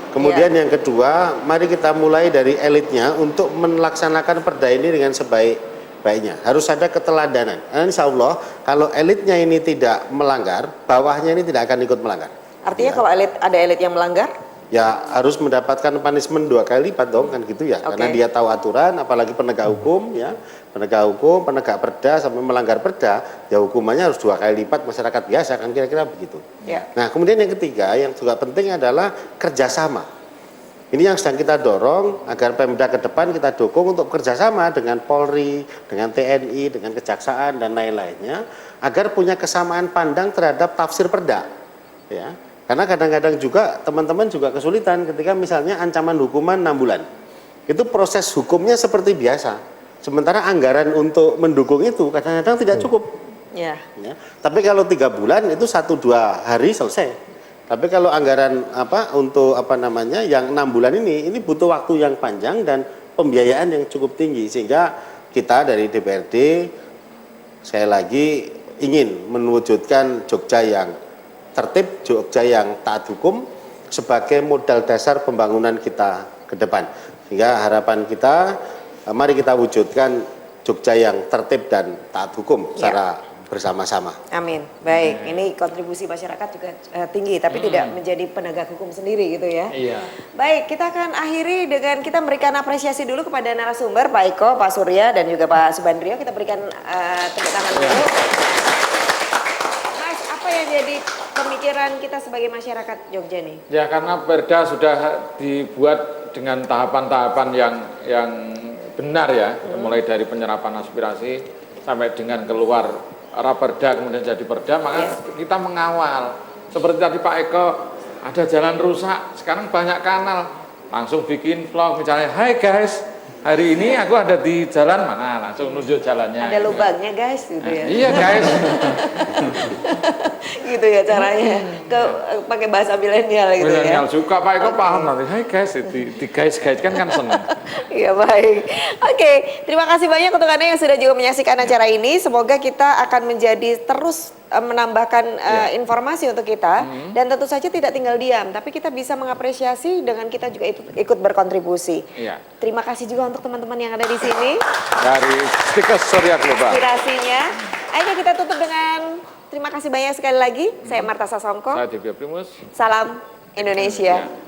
Kemudian yang kedua, mari kita mulai dari elitnya untuk melaksanakan perda ini dengan sebaik-baiknya. Harus ada keteladanan. Insya Allah kalau elitnya ini tidak melanggar, bawahnya ini tidak akan ikut melanggar. Artinya kalau ada elit yang melanggar? Ya harus mendapatkan punishment 2 kali lipat dong, kan gitu ya. Karena dia tahu aturan, apalagi penegak hukum ya. Penegak hukum, penegak perda sampai melanggar perda, ya hukumannya harus 2 kali lipat masyarakat biasa, kan kira-kira begitu. Nah, kemudian yang ketiga yang juga penting adalah kerjasama. Ini yang sedang kita dorong agar Pemda ke depan kita dukung untuk kerjasama dengan Polri, dengan TNI, dengan Kejaksaan dan lain-lainnya, agar punya kesamaan pandang terhadap tafsir perda. Ya, karena kadang-kadang juga teman-teman juga kesulitan ketika misalnya ancaman hukuman 6 bulan. Itu proses hukumnya seperti biasa. Sementara anggaran untuk mendukung itu kadang-kadang tidak cukup. Ya. Ya. Tapi kalau 3 bulan itu 1-2 hari selesai. Tapi kalau anggaran untuk yang 6 bulan ini butuh waktu yang panjang dan pembiayaan yang cukup tinggi, sehingga kita dari DPRD sekali lagi ingin mewujudkan Jogja yang tertib, Jogja yang taat hukum sebagai modal dasar pembangunan kita ke depan. Sehingga harapan kita, mari kita wujudkan Jogja yang tertib dan taat hukum secara bersama-sama. Amin. Baik, ini kontribusi masyarakat juga tinggi, tapi tidak menjadi penegak hukum sendiri gitu ya. Iya. Baik, kita akan akhiri dengan kita memberikan apresiasi dulu kepada narasumber, Pak Eko, Pak Surya, dan juga Pak Subandrio. Kita berikan tepuk tangan dulu. Mas, apa yang jadi pemikiran kita sebagai masyarakat Jogja nih? Ya, karena Perda sudah dibuat dengan tahapan-tahapan yang benar ya, mulai dari penyerapan aspirasi sampai dengan keluar Raperda kemudian jadi Perda, maka kita mengawal. Seperti tadi Pak Eko, ada jalan rusak, sekarang banyak kanal, langsung bikin vlog misalnya, hai guys, hari ini aku ada di jalan mana, langsung nunjuk jalannya. Ada lubangnya guys gitu ya. Iya guys. Gitu ya caranya, pakai bahasa milenial gitu ya. Milenial suka, Pak Eko paham nanti, hai guys, di guys-guys kan seneng. Iya baik. Oke, terima kasih banyak untuk Anda yang sudah juga menyaksikan acara ini. Semoga kita akan menjadi terus menambahkan informasi untuk kita, dan tentu saja tidak tinggal diam, tapi kita bisa mengapresiasi dengan kita juga ikut berkontribusi. Iya. Terima kasih juga untuk teman-teman yang ada di sini. Dari Stickers Surya Global. Inspirasinya. Ayo kita tutup dengan terima kasih banyak sekali lagi. Saya Marta Sasongko. Saya Divya Primus. Salam Indonesia.